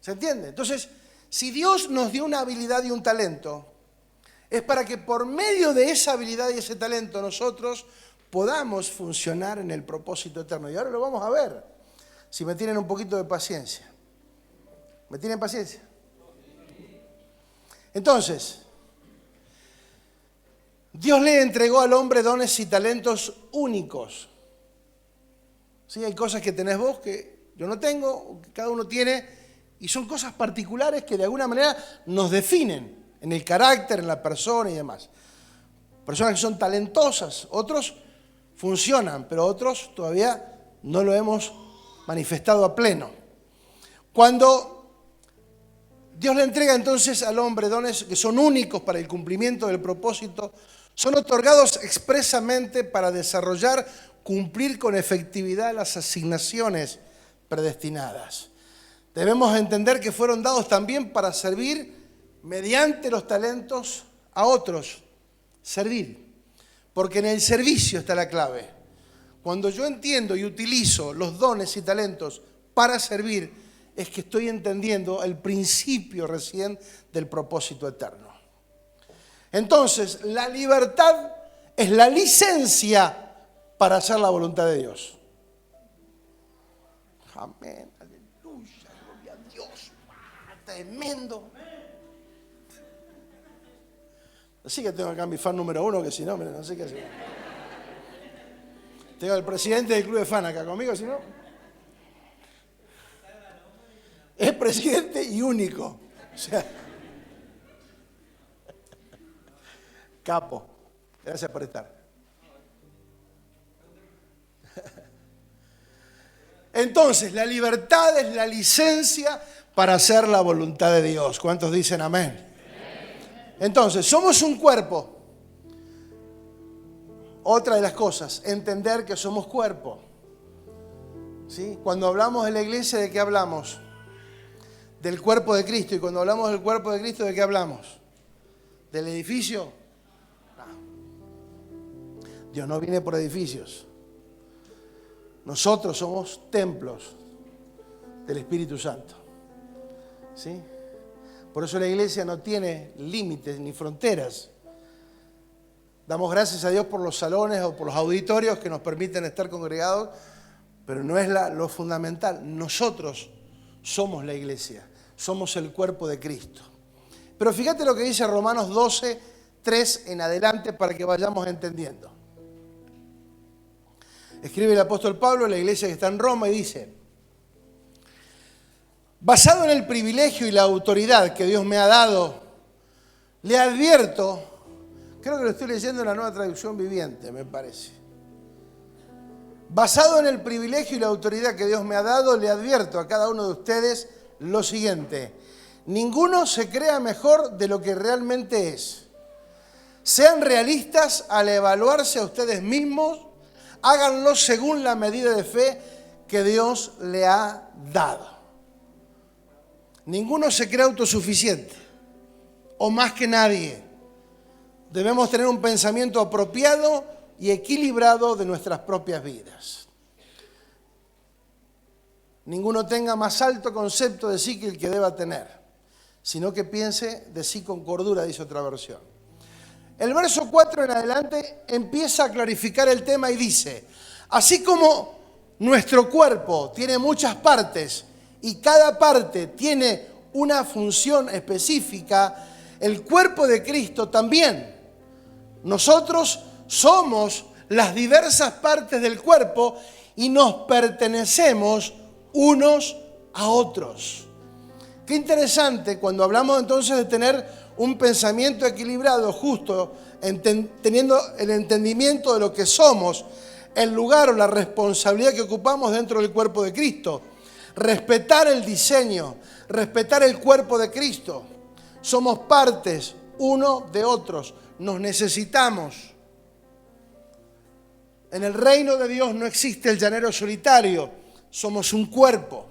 ¿Se entiende? Entonces, si Dios nos dio una habilidad y un talento, es para que por medio de esa habilidad y ese talento nosotros podamos funcionar en el propósito eterno. Y ahora lo vamos a ver, si me tienen un poquito de paciencia. ¿Me tienen paciencia? Entonces, Dios le entregó al hombre dones y talentos únicos. ¿Sí? Hay cosas que tenés vos que yo no tengo, que cada uno tiene, y son cosas particulares que de alguna manera nos definen en el carácter, en la persona y demás. Personas que son talentosas, otros funcionan, pero otros todavía no lo hemos manifestado a pleno. Cuando Dios le entrega entonces al hombre dones que son únicos para el cumplimiento del propósito, son otorgados expresamente para desarrollar, cumplir con efectividad las asignaciones predestinadas. Debemos entender que fueron dados también para servir mediante los talentos a otros. Servir. Porque en el servicio está la clave. Cuando yo entiendo y utilizo los dones y talentos para servir, es que estoy entendiendo el principio recién del propósito eterno. Entonces, la libertad es la licencia para hacer la voluntad de Dios. Amén, aleluya, gloria a Dios. Tremendo. Así que tengo acá mi fan número 1, que si no, no sé qué hacer. Tengo al presidente del club de fan acá conmigo, si no. Es presidente y único. O sea, capo. Gracias por estar. Entonces, la libertad es la licencia para hacer la voluntad de Dios. ¿Cuántos dicen amén? Entonces, somos un cuerpo. Otra de las cosas, entender que somos cuerpo. ¿Sí? Cuando hablamos de la iglesia, ¿de qué hablamos? Del cuerpo de Cristo. Y cuando hablamos del cuerpo de Cristo, ¿de qué hablamos? ¿Del edificio? No. Dios no viene por edificios. Nosotros somos templos del Espíritu Santo. ¿Sí? Por eso la iglesia no tiene límites ni fronteras. Damos gracias a Dios por los salones o por los auditorios que nos permiten estar congregados, pero no es lo fundamental. Nosotros somos la iglesia, somos el cuerpo de Cristo. Pero fíjate lo que dice Romanos 12, 3 en adelante para que vayamos entendiendo. Escribe el apóstol Pablo a la iglesia que está en Roma y dice: basado en el privilegio y la autoridad que Dios me ha dado, le advierto, creo que lo estoy leyendo en la Nueva Traducción Viviente, me parece. Basado en el privilegio y la autoridad que Dios me ha dado, le advierto a cada uno de ustedes lo siguiente: ninguno se crea mejor de lo que realmente es. Sean realistas al evaluarse a ustedes mismos. Háganlo según la medida de fe que Dios le ha dado. Ninguno se cree autosuficiente o más que nadie. Debemos tener un pensamiento apropiado y equilibrado de nuestras propias vidas. Ninguno tenga más alto concepto de sí que el que deba tener, sino que piense de sí con cordura, dice otra versión. El verso 4 en adelante empieza a clarificar el tema y dice: así como nuestro cuerpo tiene muchas partes y cada parte tiene una función específica, el cuerpo de Cristo también. Nosotros somos las diversas partes del cuerpo y nos pertenecemos unos a otros. Qué interesante cuando hablamos entonces de tener un pensamiento equilibrado, justo, teniendo el entendimiento de lo que somos, el lugar o la responsabilidad que ocupamos dentro del cuerpo de Cristo. Respetar el diseño, respetar el cuerpo de Cristo. Somos partes uno de otros, nos necesitamos. En el reino de Dios no existe el llanero solitario, somos un cuerpo.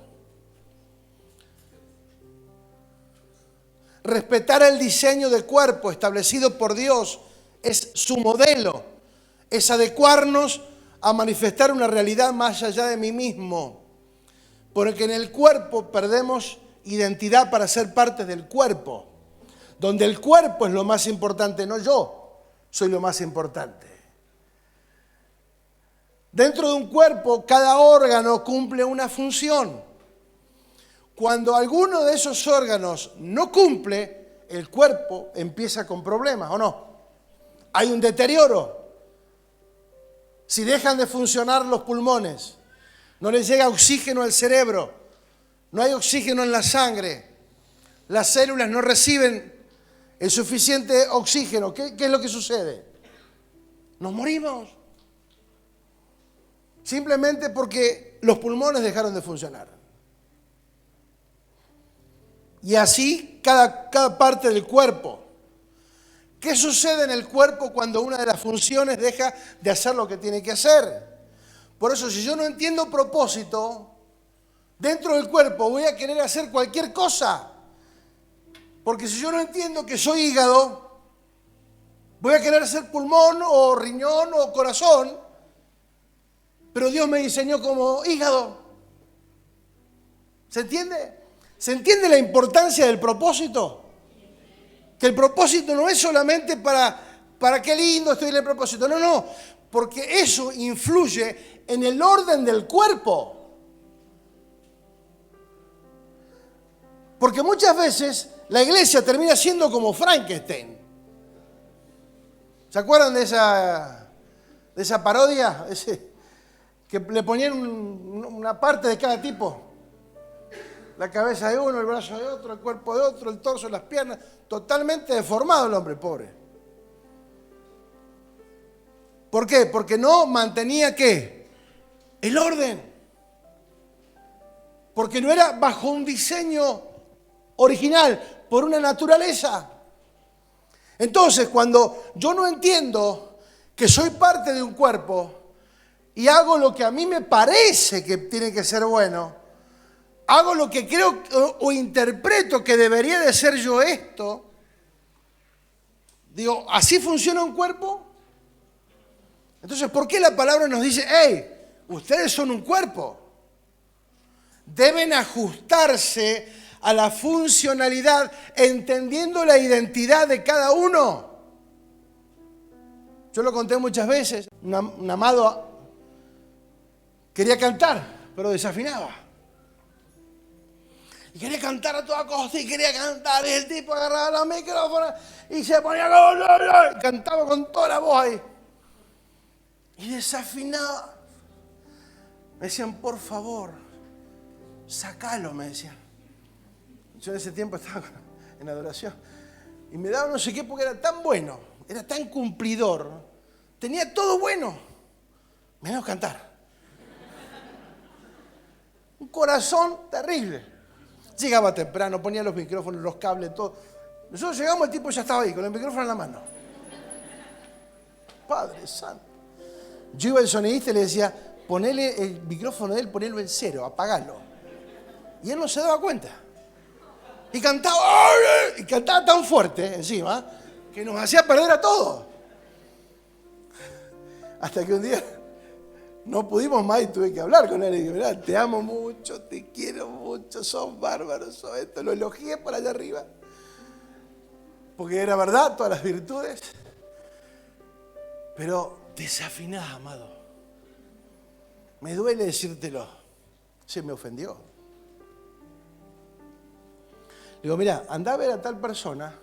Respetar el diseño de cuerpo establecido por Dios es su modelo, es adecuarnos a manifestar una realidad más allá de mí mismo, porque en el cuerpo perdemos identidad para ser parte del cuerpo, donde el cuerpo es lo más importante, no yo soy lo más importante. Dentro de un cuerpo, cada órgano cumple una función. Cuando alguno de esos órganos no cumple, el cuerpo empieza con problemas, ¿o no? Hay un deterioro. Si dejan de funcionar los pulmones, no les llega oxígeno al cerebro, no hay oxígeno en la sangre, las células no reciben el suficiente oxígeno, ¿qué es lo que sucede? Nos morimos. Simplemente porque los pulmones dejaron de funcionar. Y así cada parte del cuerpo. ¿Qué sucede en el cuerpo cuando una de las funciones deja de hacer lo que tiene que hacer? Por eso, si yo no entiendo propósito, dentro del cuerpo voy a querer hacer cualquier cosa. Porque si yo no entiendo que soy hígado, voy a querer ser pulmón o riñón o corazón, pero Dios me diseñó como hígado. ¿Se entiende? ¿Se entiende la importancia del propósito? Que el propósito no es solamente para qué lindo estoy en el propósito. No, porque eso influye en el orden del cuerpo. Porque muchas veces la iglesia termina siendo como Frankenstein. ¿Se acuerdan de esa parodia? Que le ponían una parte de cada tipo. La cabeza de uno, el brazo de otro, el cuerpo de otro, el torso, las piernas. Totalmente deformado el hombre, pobre. ¿Por qué? Porque no mantenía, ¿qué? El orden. Porque no era bajo un diseño original, por una naturaleza. Entonces, cuando yo no entiendo que soy parte de un cuerpo y hago lo que a mí me parece que tiene que ser bueno, hago lo que creo o interpreto que debería de ser yo esto, digo, ¿así funciona un cuerpo? Entonces, ¿por qué la palabra nos dice, hey, ustedes son un cuerpo? Deben ajustarse a la funcionalidad, entendiendo la identidad de cada uno. Yo lo conté muchas veces, un amado quería cantar, pero desafinaba. Y quería cantar a toda costa y quería cantar. Y el tipo agarraba la micrófono y se ponía y cantaba con toda la voz ahí. Y desafinaba. Me decían, por favor, sacalo, me decían. Yo en ese tiempo estaba en adoración. Y me daba no sé qué porque era tan bueno, era tan cumplidor. Tenía todo bueno, menos cantar. Un corazón terrible. Llegaba temprano, ponía los micrófonos, los cables, todo. Nosotros llegamos, el tipo ya estaba ahí, con el micrófono en la mano. Padre Santo. Yo iba al sonidista y le decía, ponele el micrófono de él, ponelo en cero, apagalo. Y él no se daba cuenta. Y cantaba tan fuerte encima que nos hacía perder a todos. Hasta que un día no pudimos más y tuve que hablar con él. Y dije, mirá, te amo mucho, te quiero mucho, sos bárbaro, sos esto. Lo elogié por allá arriba. Porque era verdad, todas las virtudes. Pero desafinás, amado. Me duele decírtelo. Se me ofendió. Digo, mira, andá a ver a tal persona,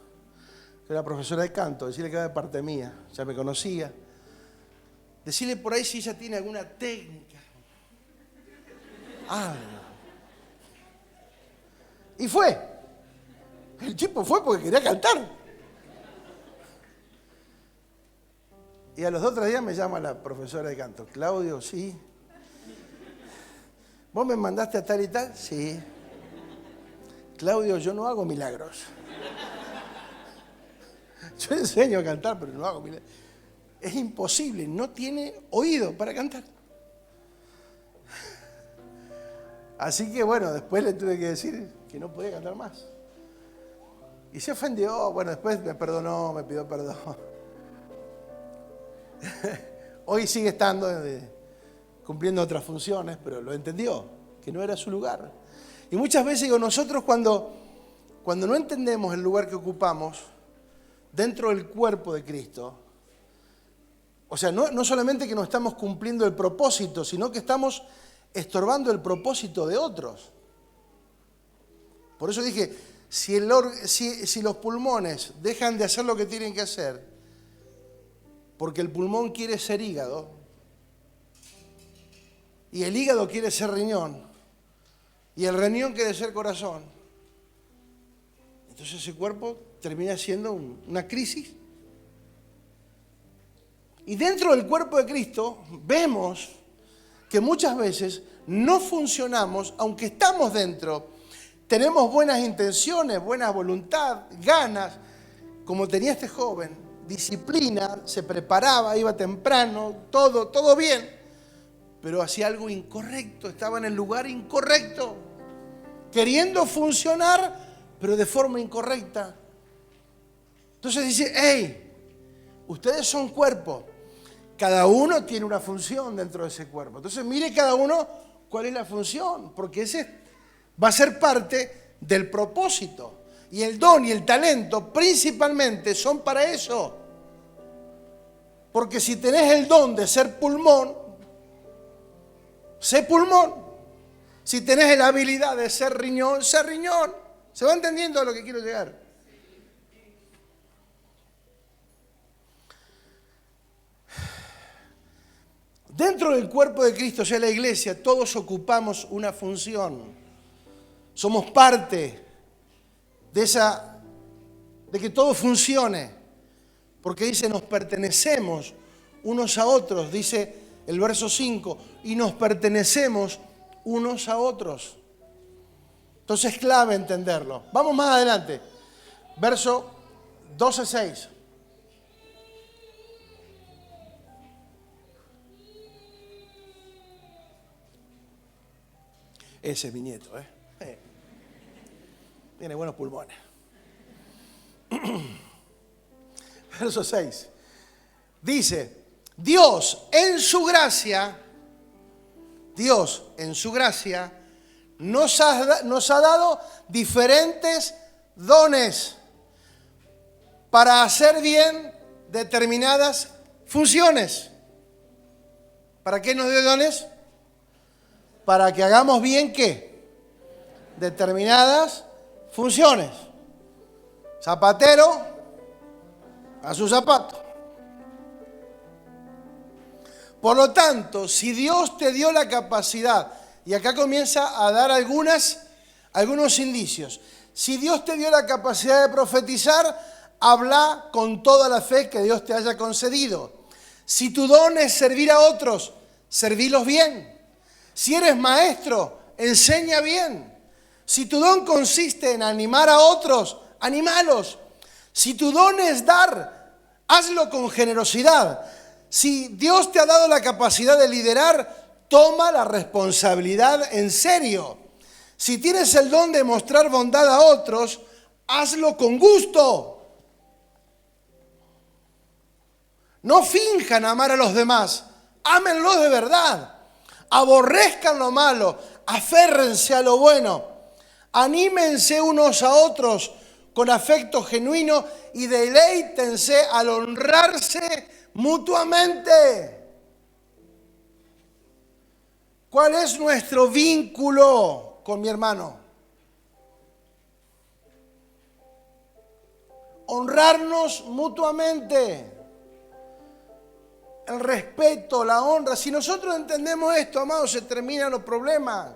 que era profesora de canto, decirle que era de parte mía, ya me conocía. Decirle por ahí si ella tiene alguna técnica. Y fue. El tipo fue porque quería cantar. Y a los 2 o 3 días me llama la profesora de canto. Claudio, sí. ¿Vos me mandaste a tal y tal? Sí. Claudio, yo no hago milagros. Yo enseño a cantar, pero no hago milagros. Es imposible, no tiene oído para cantar. Así que bueno, después le tuve que decir que no podía cantar más. Y se ofendió, bueno, después me perdonó, me pidió perdón. Hoy sigue estando cumpliendo otras funciones, pero lo entendió, que no era su lugar. Y muchas veces digo, nosotros cuando no entendemos el lugar que ocupamos dentro del cuerpo de Cristo, o sea, no solamente que no estamos cumpliendo el propósito, sino que estamos estorbando el propósito de otros. Por eso dije, si los pulmones dejan de hacer lo que tienen que hacer, porque el pulmón quiere ser hígado, y el hígado quiere ser riñón, y el riñón quiere ser corazón, entonces ese cuerpo termina siendo una crisis. Y dentro del cuerpo de Cristo vemos que muchas veces no funcionamos, aunque estamos dentro, tenemos buenas intenciones, buena voluntad, ganas, como tenía este joven, disciplina, se preparaba, iba temprano, todo bien, pero hacía algo incorrecto, estaba en el lugar incorrecto, queriendo funcionar, pero de forma incorrecta. Entonces dice, hey, ustedes son cuerpo. Cada uno tiene una función dentro de ese cuerpo. Entonces mire cada uno cuál es la función, porque ese va a ser parte del propósito. Y el don y el talento principalmente son para eso. Porque si tenés el don de ser pulmón, sé pulmón. Si tenés la habilidad de ser riñón, sé riñón. ¿Se va entendiendo a lo que quiero llegar? Dentro del cuerpo de Cristo, o sea, la iglesia, todos ocupamos una función. Somos parte de que todo funcione. Porque dice, nos pertenecemos unos a otros, dice el verso 5, y nos pertenecemos unos a otros. Entonces es clave entenderlo. Vamos más adelante. Verso 12:6. Ese es mi nieto, Tiene buenos pulmones. Verso 6. Dice, Dios en su gracia nos ha dado diferentes dones para hacer bien determinadas funciones. ¿Para qué nos dio dones? Para que hagamos bien, ¿qué? Determinadas funciones. Zapatero a su zapato. Por lo tanto, si Dios te dio la capacidad, y acá comienza a dar algunos indicios. Si Dios te dio la capacidad de profetizar, habla con toda la fe que Dios te haya concedido. Si tu don es servir a otros, servilos bien. Si eres maestro, enseña bien. Si tu don consiste en animar a otros, anímalos. Si tu don es dar, hazlo con generosidad. Si Dios te ha dado la capacidad de liderar, toma la responsabilidad en serio. Si tienes el don de mostrar bondad a otros, hazlo con gusto. No finjan amar a los demás, ámenlos de verdad. Aborrezcan lo malo, aférrense a lo bueno. Anímense unos a otros con afecto genuino y deleítense al honrarse mutuamente. ¿Cuál es nuestro vínculo con mi hermano? Honrarnos mutuamente. El respeto, la honra. Si nosotros entendemos esto, amados, se terminan los problemas.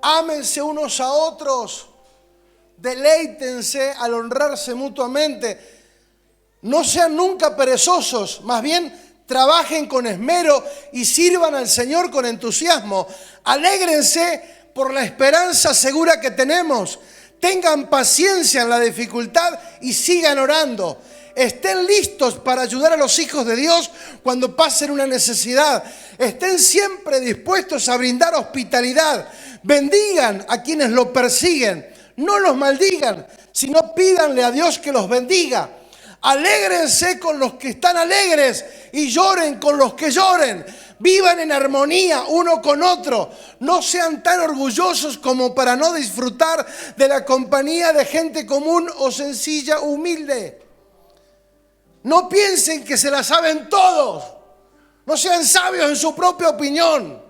Ámense unos a otros. Deleítense al honrarse mutuamente. No sean nunca perezosos, más bien trabajen con esmero y sirvan al Señor con entusiasmo. Alégrense por la esperanza segura que tenemos. Tengan paciencia en la dificultad y sigan orando. Estén listos para ayudar a los hijos de Dios cuando pasen una necesidad. Estén siempre dispuestos a brindar hospitalidad. Bendigan a quienes lo persiguen. No los maldigan, sino pídanle a Dios que los bendiga. Alégrense con los que están alegres y lloren con los que lloren. Vivan en armonía uno con otro. No sean tan orgullosos como para no disfrutar de la compañía de gente común o sencilla, humilde. No piensen que se la saben todos. No sean sabios en su propia opinión.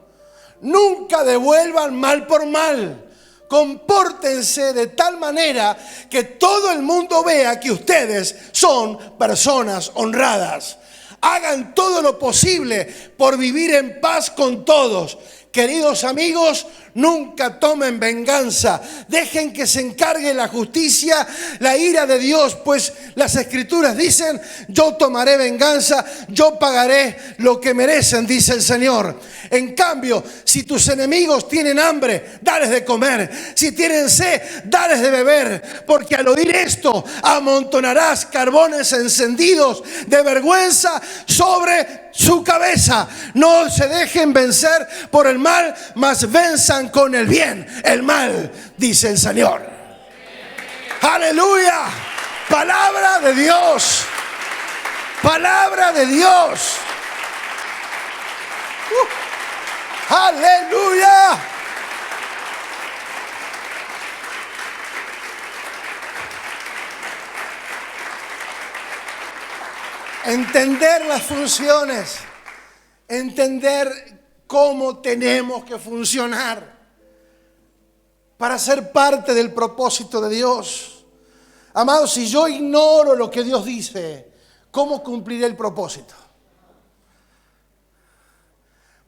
Nunca devuelvan mal por mal. Compórtense de tal manera que todo el mundo vea que ustedes son personas honradas. Hagan todo lo posible por vivir en paz con todos. Queridos amigos, nunca tomen venganza. Dejen que se encargue la justicia, la ira de Dios, pues las Escrituras dicen: yo tomaré venganza, yo pagaré lo que merecen, dice el Señor. En cambio, si tus enemigos tienen hambre, dales de comer. Si tienen sed, dales de beber, porque al oír esto amontonarás carbones encendidos de vergüenza sobre su cabeza. No se dejen vencer por el mal, mas venzan con el bien el mal, dice el Señor. Aleluya. Palabra de Dios. Palabra de Dios. Aleluya. Entender las funciones, entender cómo tenemos que funcionar para ser parte del propósito de Dios. Amados, si yo ignoro lo que Dios dice, ¿cómo cumpliré el propósito?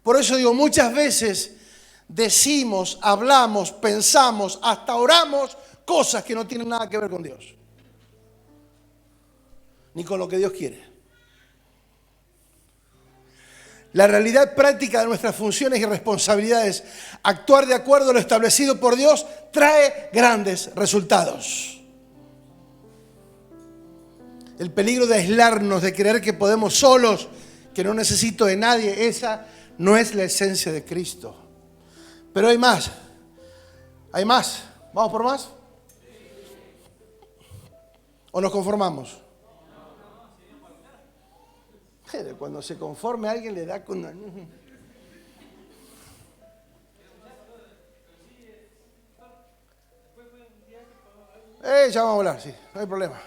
Por eso digo, muchas veces decimos, hablamos, pensamos, hasta oramos cosas que no tienen nada que ver con Dios, ni con lo que Dios quiere. La realidad práctica de nuestras funciones y responsabilidades, actuar de acuerdo a lo establecido por Dios, trae grandes resultados. El peligro de aislarnos, de creer que podemos solos, que no necesito de nadie, esa no es la esencia de Cristo. Pero hay más. Hay más. ¿Vamos por más? ¿O nos conformamos? Cuando se conforme a alguien le da con... Ya vamos a hablar, sí, no hay problema.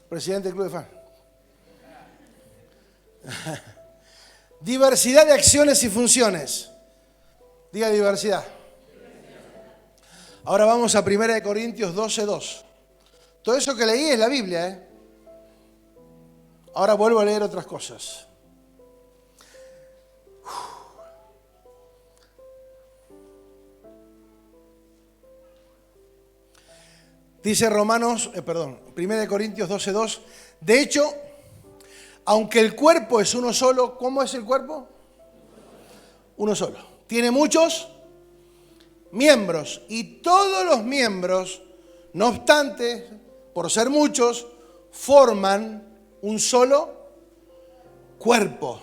Presidente del Club de Fan. Diversidad de acciones y funciones. Diga diversidad. Ahora vamos a 1 Corintios 12:2. Todo eso que leí es la Biblia, ¿eh? Ahora vuelvo a leer otras cosas. Dice 1 Corintios 12:2. De hecho, aunque el cuerpo es uno solo, ¿cómo es el cuerpo? Uno solo. Tiene muchos miembros y todos los miembros, no obstante, por ser muchos, forman un solo cuerpo.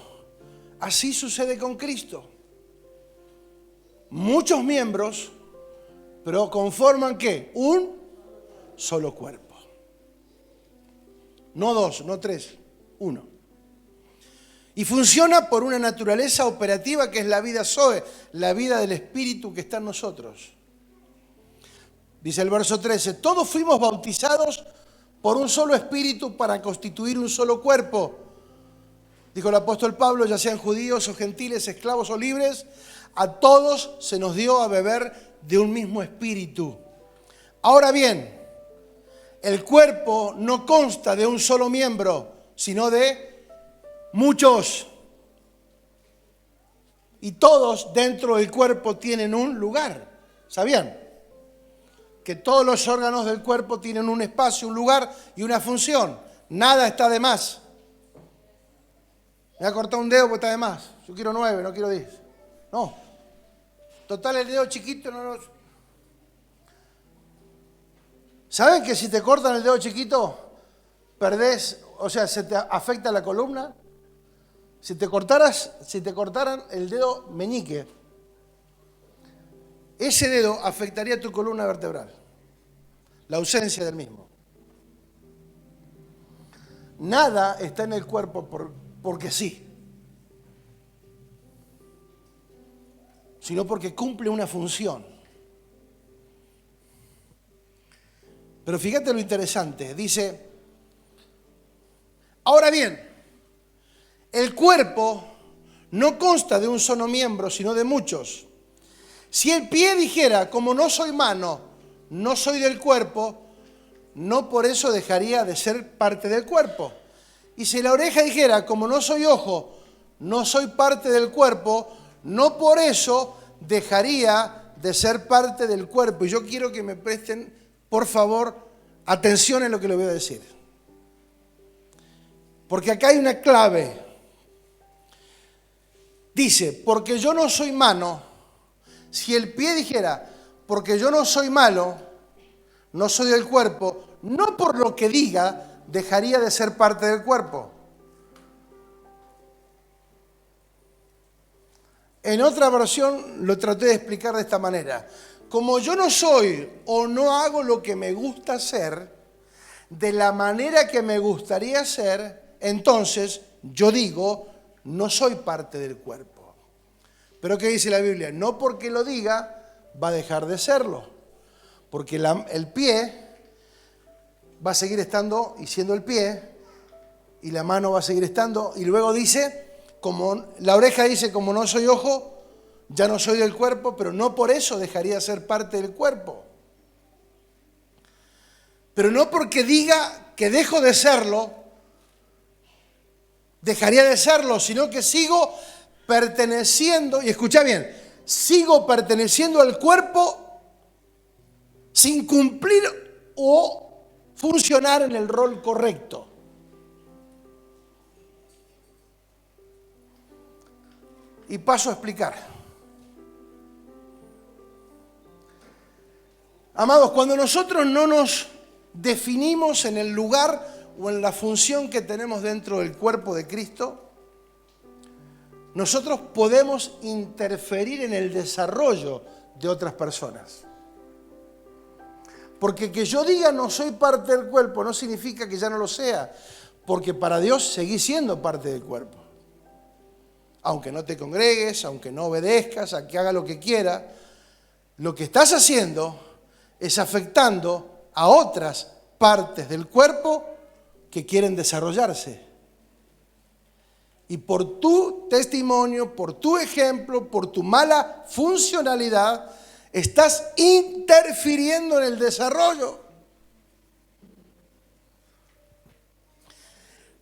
Así sucede con Cristo. Muchos miembros, pero conforman ¿qué? Un solo cuerpo. No dos, no tres, uno. Y funciona por una naturaleza operativa que es la vida Zoe, la vida del Espíritu que está en nosotros. Dice el verso 13, todos fuimos bautizados por un solo Espíritu para constituir un solo cuerpo. Dijo el apóstol Pablo, ya sean judíos o gentiles, esclavos o libres, a todos se nos dio a beber de un mismo Espíritu. Ahora bien, el cuerpo no consta de un solo miembro, sino de muchos. Y todos dentro del cuerpo tienen un lugar. ¿Sabían? Que todos los órganos del cuerpo tienen un espacio, un lugar y una función. Nada está de más. Me ha cortado un dedo porque está de más. Yo quiero 9, no quiero 10. No. Total, el dedo chiquito no lo... ¿Saben que si te cortan el dedo chiquito, perdés, o sea, se te afecta la columna? Si te cortaran el dedo meñique, ese dedo afectaría tu columna vertebral, la ausencia del mismo. Nada está en el cuerpo porque sí, sino porque cumple una función. Pero fíjate lo interesante, dice, ahora bien, el cuerpo no consta de un solo miembro, sino de muchos. Si el pie dijera, como no soy mano, no soy del cuerpo, no por eso dejaría de ser parte del cuerpo. Y si la oreja dijera, como no soy ojo, no soy parte del cuerpo, no por eso dejaría de ser parte del cuerpo. Y yo quiero que me presten, por favor, atención en lo que le voy a decir. Porque acá hay una clave. Dice, porque yo no soy mano. Si el pie dijera, porque yo no soy malo, no soy del cuerpo, no por lo que diga, dejaría de ser parte del cuerpo. En otra versión lo traté de explicar de esta manera. Como yo no soy o no hago lo que me gusta hacer, de la manera que me gustaría hacer, entonces yo digo, no soy parte del cuerpo. Pero ¿qué dice la Biblia? No porque lo diga va a dejar de serlo. Porque el pie va a seguir estando y siendo el pie, y la mano va a seguir estando, y luego dice, como la oreja dice, como no soy ojo, ya no soy del cuerpo, pero no por eso dejaría de ser parte del cuerpo. Pero no porque diga que dejo de serlo, dejaría de serlo, sino que sigo perteneciendo, y escucha bien, sigo perteneciendo al cuerpo sin cumplir o funcionar en el rol correcto. Y paso a explicar. Amados, cuando nosotros no nos definimos en el lugar o en la función que tenemos dentro del cuerpo de Cristo, nosotros podemos interferir en el desarrollo de otras personas. Porque que yo diga no soy parte del cuerpo no significa que ya no lo sea, porque para Dios seguís siendo parte del cuerpo. Aunque no te congregues, aunque no obedezcas, a que haga lo que quiera, lo que estás haciendo es afectando a otras partes del cuerpo que quieren desarrollarse. Y por tu testimonio, por tu ejemplo, por tu mala funcionalidad, estás interfiriendo en el desarrollo.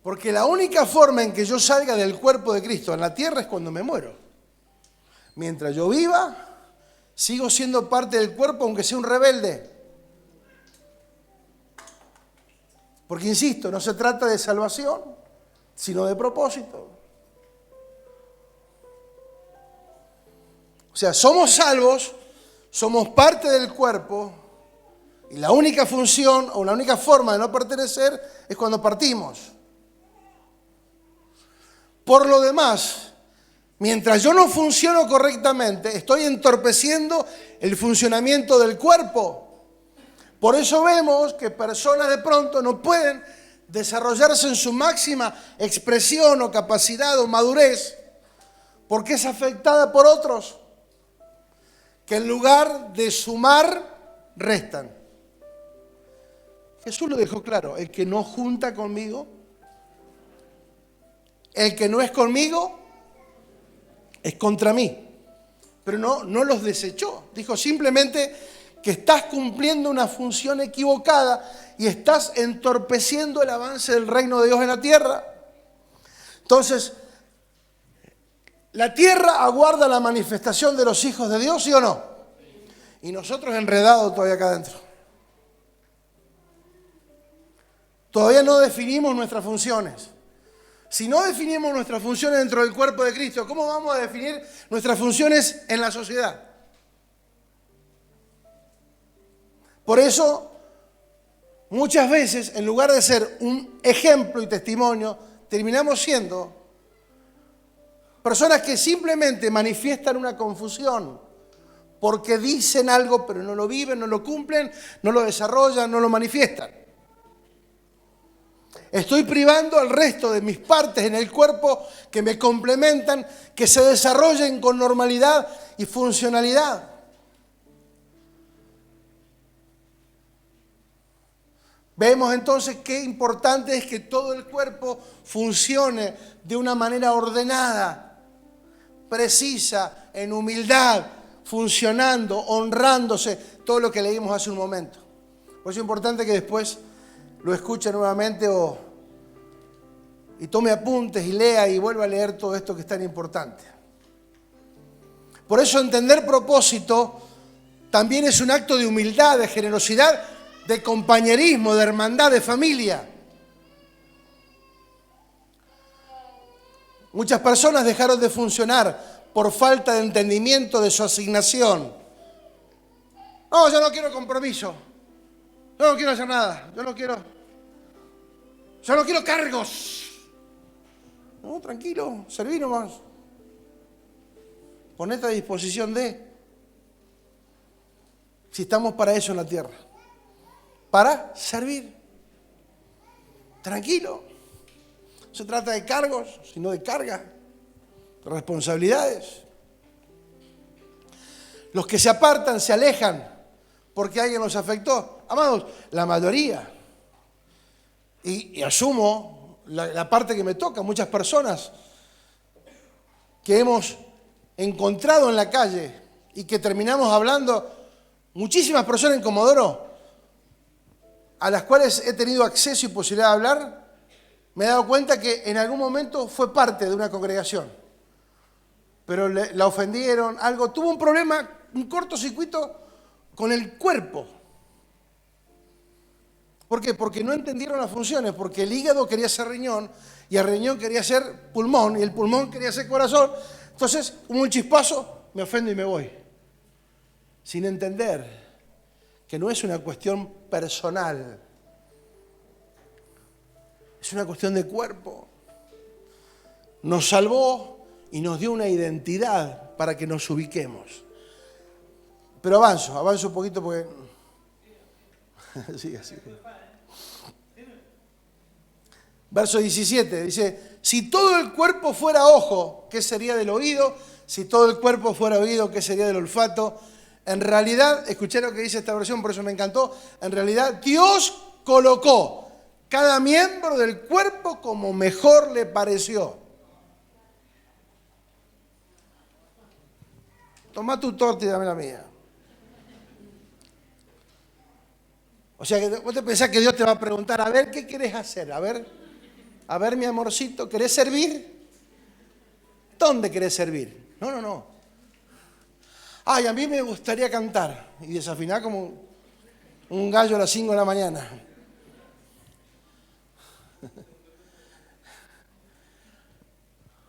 Porque la única forma en que yo salga del cuerpo de Cristo en la tierra es cuando me muero. Mientras yo viva, sigo siendo parte del cuerpo aunque sea un rebelde. Porque insisto, no se trata de salvación, sino de propósito. O sea, somos salvos, somos parte del cuerpo Y la única función o la única forma de no pertenecer es cuando partimos. Por lo demás, mientras yo no funciono correctamente, estoy entorpeciendo el funcionamiento del cuerpo. Por eso vemos que personas de pronto no pueden desarrollarse en su máxima expresión o capacidad o madurez porque es afectada por otros que en lugar de sumar, restan. Jesús lo dejó claro: el que no junta conmigo, el que no es conmigo, es contra mí. Pero no los desechó. Dijo simplemente que estás cumpliendo una función equivocada y estás entorpeciendo el avance del reino de Dios en la tierra. Entonces, ¿la tierra aguarda la manifestación de los hijos de Dios, sí o no? Y nosotros enredados todavía acá adentro. Todavía no definimos nuestras funciones. Si no definimos nuestras funciones dentro del cuerpo de Cristo, ¿cómo vamos a definir nuestras funciones en la sociedad? Por eso, muchas veces, en lugar de ser un ejemplo y testimonio, terminamos siendo personas que simplemente manifiestan una confusión, porque dicen algo pero no lo viven, no lo cumplen, no lo desarrollan, no lo manifiestan. Estoy privando al resto de mis partes en el cuerpo que me complementan, que se desarrollen con normalidad y funcionalidad. Vemos entonces qué importante es que todo el cuerpo funcione de una manera ordenada, precisa, en humildad, funcionando, honrándose, todo lo que leímos hace un momento. Por eso es importante que después lo escuche nuevamente y tome apuntes y lea y vuelva a leer todo esto que es tan importante. Por eso entender propósito también es un acto de humildad, de generosidad, de compañerismo, de hermandad, de familia. Muchas personas dejaron de funcionar por falta de entendimiento de su asignación. No, yo no quiero compromiso. Yo no quiero hacer nada. Yo no quiero cargos. No, tranquilo, serví nomás. Ponete a disposición si estamos para eso en la tierra. Para servir. Tranquilo. No se trata de cargos, sino de carga, de responsabilidades. Los que se apartan, se alejan, porque alguien los afectó. Amados, la mayoría, y asumo la parte que me toca, muchas personas que hemos encontrado en la calle y que terminamos hablando, muchísimas personas en Comodoro, a las cuales he tenido acceso y posibilidad de hablar, me he dado cuenta que en algún momento fue parte de una congregación, pero la ofendieron, algo, tuvo un problema, un cortocircuito con el cuerpo. ¿Por qué? Porque no entendieron las funciones, porque el hígado quería ser riñón, y el riñón quería ser pulmón, y el pulmón quería ser corazón. Entonces, hubo un chispazo, me ofendo y me voy. Sin entender que no es una cuestión personal, es una cuestión de cuerpo. Nos salvó y nos dio una identidad para que nos ubiquemos. Pero avanzo un poquito porque... sí, así. Verso 17 dice: si todo el cuerpo fuera ojo, ¿qué sería del oído? Si todo el cuerpo fuera oído, ¿qué sería del olfato? En realidad, escuché lo que dice esta versión, por eso me encantó. En realidad, Dios colocó cada miembro del cuerpo como mejor le pareció. Toma tu torta y dame la mía. O sea, que vos te pensás que Dios te va a preguntar: a ver, ¿qué querés hacer? A ver, mi amorcito, ¿querés servir? ¿Dónde querés servir? No. Ay, a mí me gustaría cantar y desafinar como un gallo a las 5 de la mañana.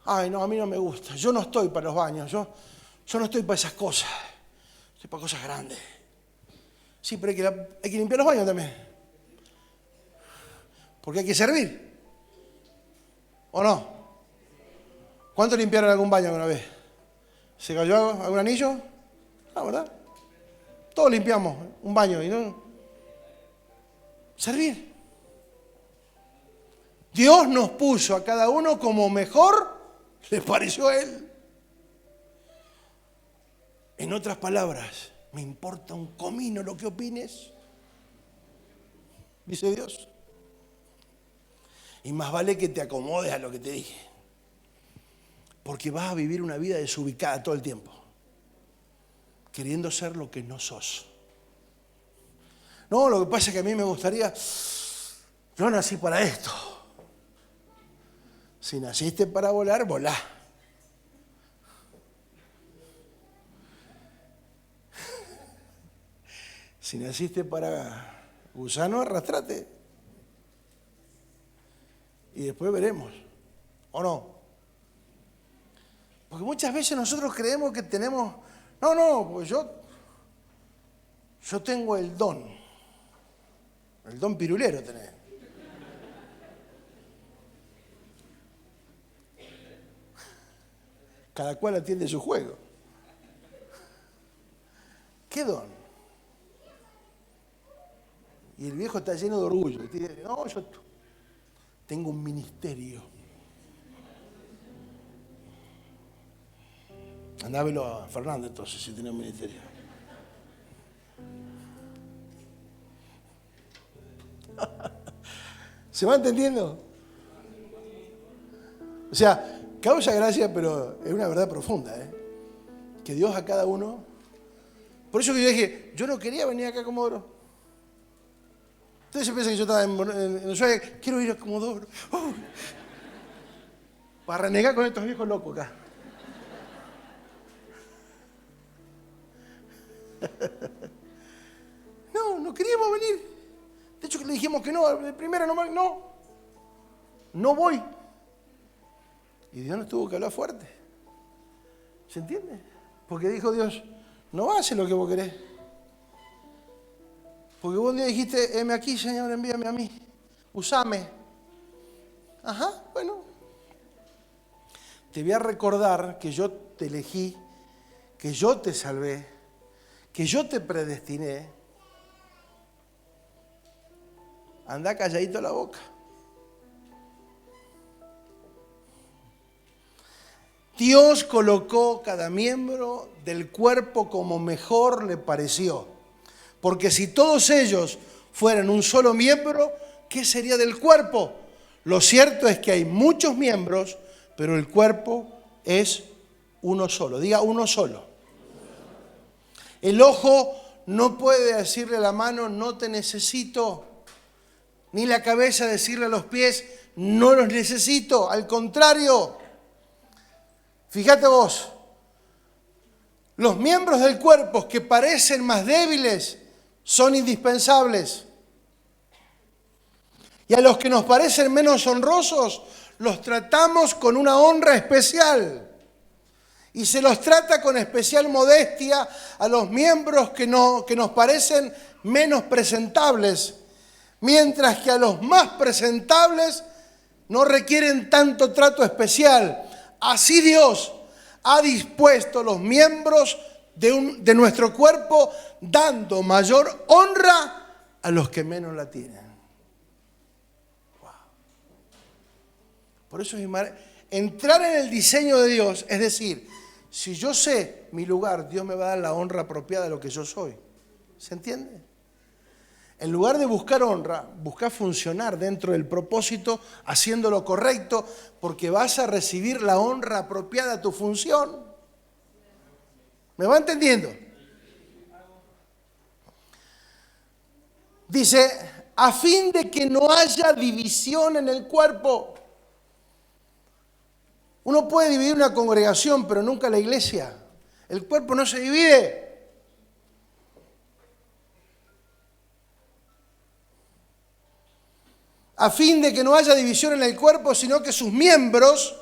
Ay, no, a mí no me gusta. Yo no estoy para los baños. Yo no estoy para esas cosas. Estoy para cosas grandes. Sí, pero hay que limpiar los baños también. Porque hay que servir. ¿O no? ¿Cuántos limpiaron algún baño alguna vez? ¿Se cayó algún anillo? No, ¿verdad? Todos limpiamos un baño y no. Servir. Dios nos puso a cada uno como mejor le pareció a Él. En otras palabras, me importa un comino lo que opines, dice Dios. Y más vale que te acomodes a lo que te dije. Porque vas a vivir una vida desubicada todo el tiempo. Queriendo ser lo que no sos. No, lo que pasa es que a mí me gustaría... Yo nací para esto. Si naciste para volar, volá. Si naciste para gusano, arrastrate. Y después veremos. ¿O no? Porque muchas veces nosotros creemos que tenemos... No, pues yo tengo el don. El don pirulero tenés. Cada cual atiende su juego. ¿Qué don? Y el viejo está lleno de orgullo. Y dice, no, yo tengo un ministerio. Andábelo a Fernando entonces, si tenía un ministerio. ¿Se va entendiendo? O sea, causa gracia, pero es una verdad profunda, ¿eh? Que Dios a cada uno... Por eso que yo dije, yo no quería venir acá a Comodoro. Ustedes se piensan que yo estaba en Ushuaia, quiero ir a Comodoro. Para renegar con estos viejos locos acá. No queríamos venir. De hecho, que le dijimos que no, de primera no voy. Y Dios nos tuvo que hablar fuerte. ¿Se entiende? Porque dijo Dios, no haces lo que vos querés. Porque vos un día dijiste, heme aquí, Señor, envíame a mí. Usame. Ajá, bueno. Te voy a recordar que yo te elegí, que yo te salvé, que yo te predestiné. Anda calladito la boca. Dios colocó cada miembro del cuerpo como mejor le pareció. Porque si todos ellos fueran un solo miembro, ¿qué sería del cuerpo? Lo cierto es que hay muchos miembros, pero el cuerpo es uno solo. Diga uno solo. El ojo no puede decirle a la mano, no te necesito. Ni la cabeza decirle a los pies, no los necesito. Al contrario, fíjate vos, los miembros del cuerpo que parecen más débiles son indispensables. Y a los que nos parecen menos honrosos, los tratamos con una honra especial. Y se los trata con especial modestia a los miembros que nos parecen menos presentables. Mientras que a los más presentables no requieren tanto trato especial. Así Dios ha dispuesto los miembros de nuestro cuerpo, dando mayor honra a los que menos la tienen. Wow. Por eso entrar en el diseño de Dios, es decir, si yo sé mi lugar, Dios me va a dar la honra apropiada de lo que yo soy. ¿Se entiende? En lugar de buscar honra, busca funcionar dentro del propósito, haciendo lo correcto, porque vas a recibir la honra apropiada a tu función. ¿Me va entendiendo? Dice, a fin de que no haya división en el cuerpo. Uno puede dividir una congregación, pero nunca la iglesia. El cuerpo no se divide. A fin de que no haya división en el cuerpo, sino que sus miembros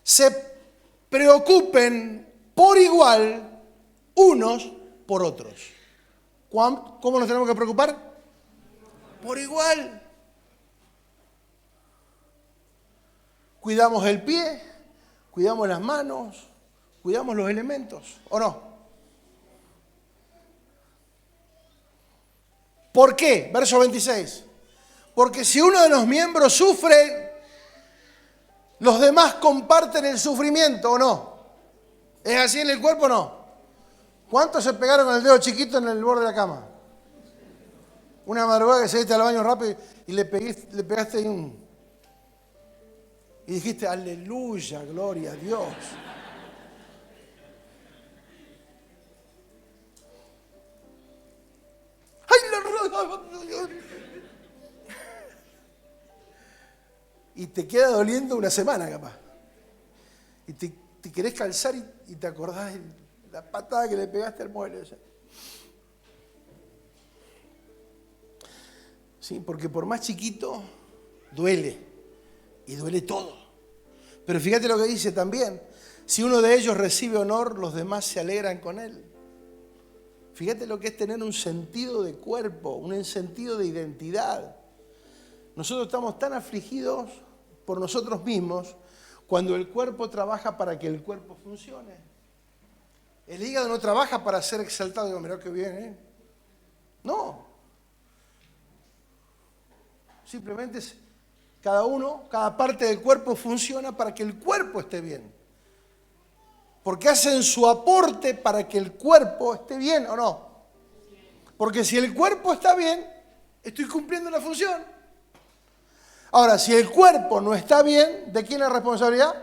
se preocupen por igual unos por otros. ¿Cómo nos tenemos que preocupar? Por igual. Cuidamos el pie, cuidamos las manos, cuidamos los elementos, ¿o no? ¿Por qué? Verso 26. Porque si uno de los miembros sufre, los demás comparten el sufrimiento, ¿o no? ¿Es así en el cuerpo o no? ¿Cuántos se pegaron con el dedo chiquito en el borde de la cama? Una madrugada que saliste al baño rápido y le pegaste ahí y dijiste, aleluya, gloria a Dios. Y te queda doliendo una semana capaz. Y te querés calzar y te acordás de la patada que le pegaste al mueble. Sí, porque por más chiquito, duele. Y duele todo. Pero fíjate lo que dice también. Si uno de ellos recibe honor, los demás se alegran con él. Fíjate lo que es tener un sentido de cuerpo, un sentido de identidad. Nosotros estamos tan afligidos por nosotros mismos cuando el cuerpo trabaja para que el cuerpo funcione. El hígado no trabaja para ser exaltado. Digo, mirá qué bien, ¿eh? No. Simplemente cada parte del cuerpo funciona para que el cuerpo esté bien. Porque hacen su aporte para que el cuerpo esté bien, ¿o no? Porque si el cuerpo está bien, estoy cumpliendo la función. Ahora, si el cuerpo no está bien, ¿de quién es la responsabilidad?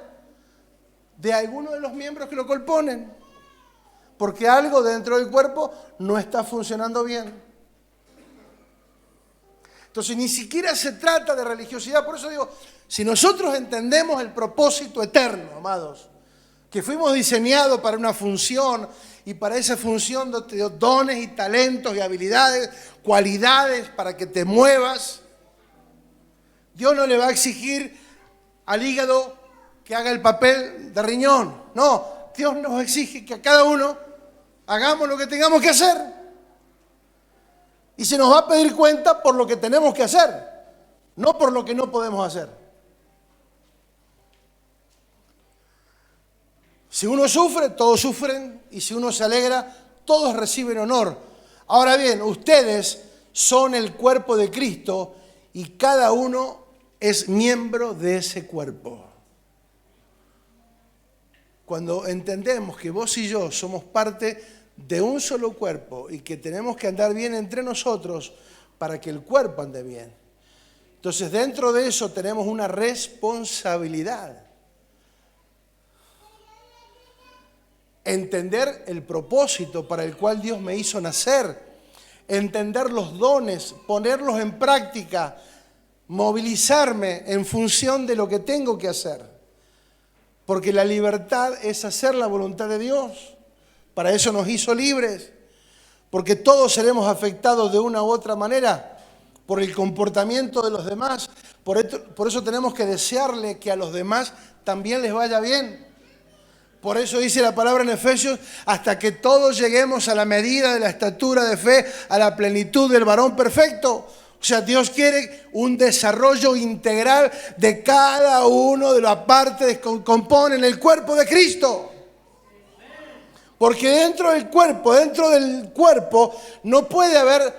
De alguno de los miembros que lo componen. Porque algo dentro del cuerpo no está funcionando bien. Entonces, ni siquiera se trata de religiosidad. Por eso digo, si nosotros entendemos el propósito eterno, amados, que fuimos diseñados para una función y para esa función te dio dones y talentos y habilidades, cualidades para que te muevas. Dios no le va a exigir al hígado que haga el papel de riñón. No, Dios nos exige que a cada uno hagamos lo que tengamos que hacer. Y se nos va a pedir cuenta por lo que tenemos que hacer, no por lo que no podemos hacer. Si uno sufre, todos sufren, y si uno se alegra, todos reciben honor. Ahora bien, ustedes son el cuerpo de Cristo y cada uno es miembro de ese cuerpo. Cuando entendemos que vos y yo somos parte de un solo cuerpo y que tenemos que andar bien entre nosotros para que el cuerpo ande bien, entonces dentro de eso tenemos una responsabilidad. Entender el propósito para el cual Dios me hizo nacer, entender los dones, ponerlos en práctica, movilizarme en función de lo que tengo que hacer. Porque la libertad es hacer la voluntad de Dios. Para eso nos hizo libres. Porque todos seremos afectados de una u otra manera por el comportamiento de los demás. Por eso tenemos que desearle que a los demás también les vaya bien. Por eso dice la palabra en Efesios, hasta que todos lleguemos a la medida de la estatura de fe, a la plenitud del varón perfecto. O sea, Dios quiere un desarrollo integral de cada uno de las partes que componen el cuerpo de Cristo. Porque dentro del cuerpo no puede haber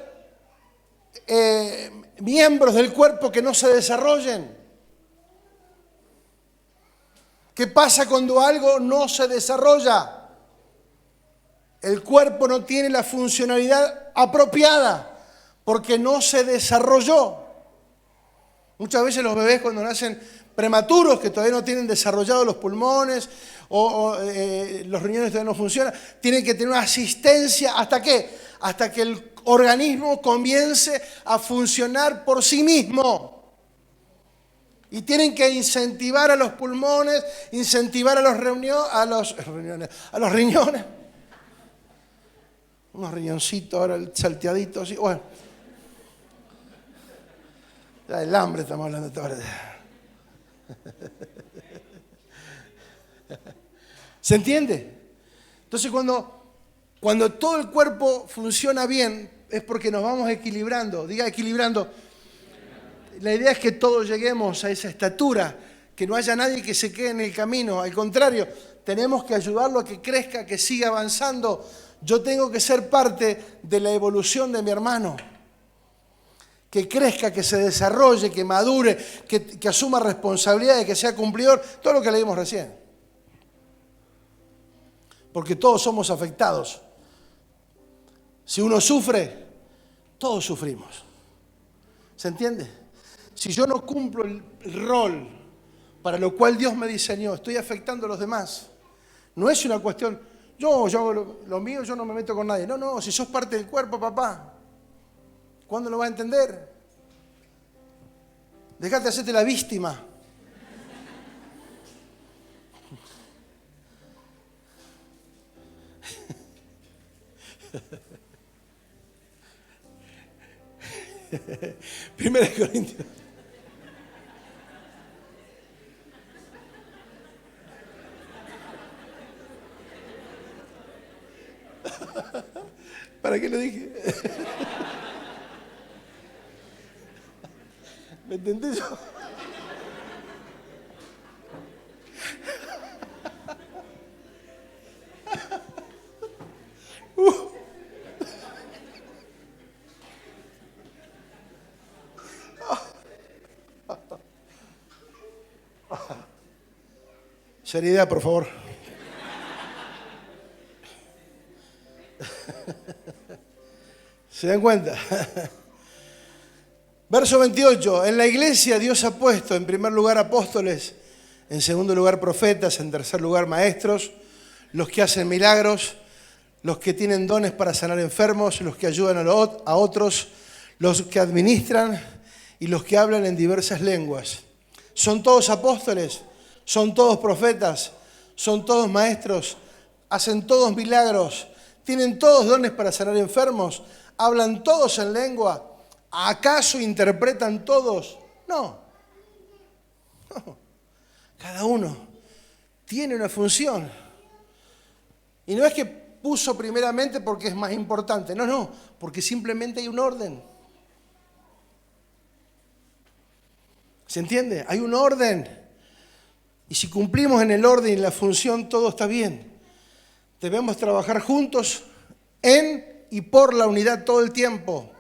miembros del cuerpo que no se desarrollen. ¿Qué pasa cuando algo no se desarrolla? El cuerpo no tiene la funcionalidad apropiada porque no se desarrolló. Muchas veces los bebés cuando nacen prematuros, que todavía no tienen desarrollados los pulmones o los riñones todavía no funcionan, tienen que tener una asistencia. ¿Hasta qué? Hasta que el organismo comience a funcionar por sí mismo. Y tienen que incentivar a los pulmones, incentivar a los riñones. Unos riñoncitos, ahora el salteadito así. Bueno. Ya el hambre estamos hablando de ahora. ¿Se entiende? Entonces cuando todo el cuerpo funciona bien, es porque nos vamos equilibrando. Diga equilibrando. La idea es que todos lleguemos a esa estatura, que no haya nadie que se quede en el camino. Al contrario, tenemos que ayudarlo a que crezca, que siga avanzando. Yo tengo que ser parte de la evolución de mi hermano. Que crezca, que se desarrolle, que madure, que asuma responsabilidades, que sea cumplidor. Todo lo que leímos recién. Porque todos somos afectados. Si uno sufre, todos sufrimos. ¿Se entiende? Si yo no cumplo el rol para lo cual Dios me diseñó, estoy afectando a los demás. No es una cuestión, yo hago lo mío, yo no me meto con nadie. No, si sos parte del cuerpo, papá, ¿cuándo lo vas a entender? Dejate hacerte la víctima. Primera de Corintios. ¿Para qué lo dije? ¿Me entendés yo? Seriedad, por favor. ¿Se dan cuenta? Verso 28. En la iglesia Dios ha puesto en primer lugar apóstoles, en segundo lugar profetas, en tercer lugar maestros, los que hacen milagros, los que tienen dones para sanar enfermos, los que ayudan a otros, los que administran y los que hablan en diversas lenguas. ¿Son todos apóstoles? ¿Son todos profetas? ¿Son todos maestros? ¿Hacen todos milagros? ¿Tienen todos dones para sanar enfermos? ¿Hablan todos en lengua? ¿Acaso interpretan todos? No. Cada uno tiene una función. Y no es que puso primeramente porque es más importante. No, porque simplemente hay un orden. ¿Se entiende? Hay un orden. Y si cumplimos en el orden y la función, todo está bien. Debemos trabajar juntos en y por la unidad todo el tiempo.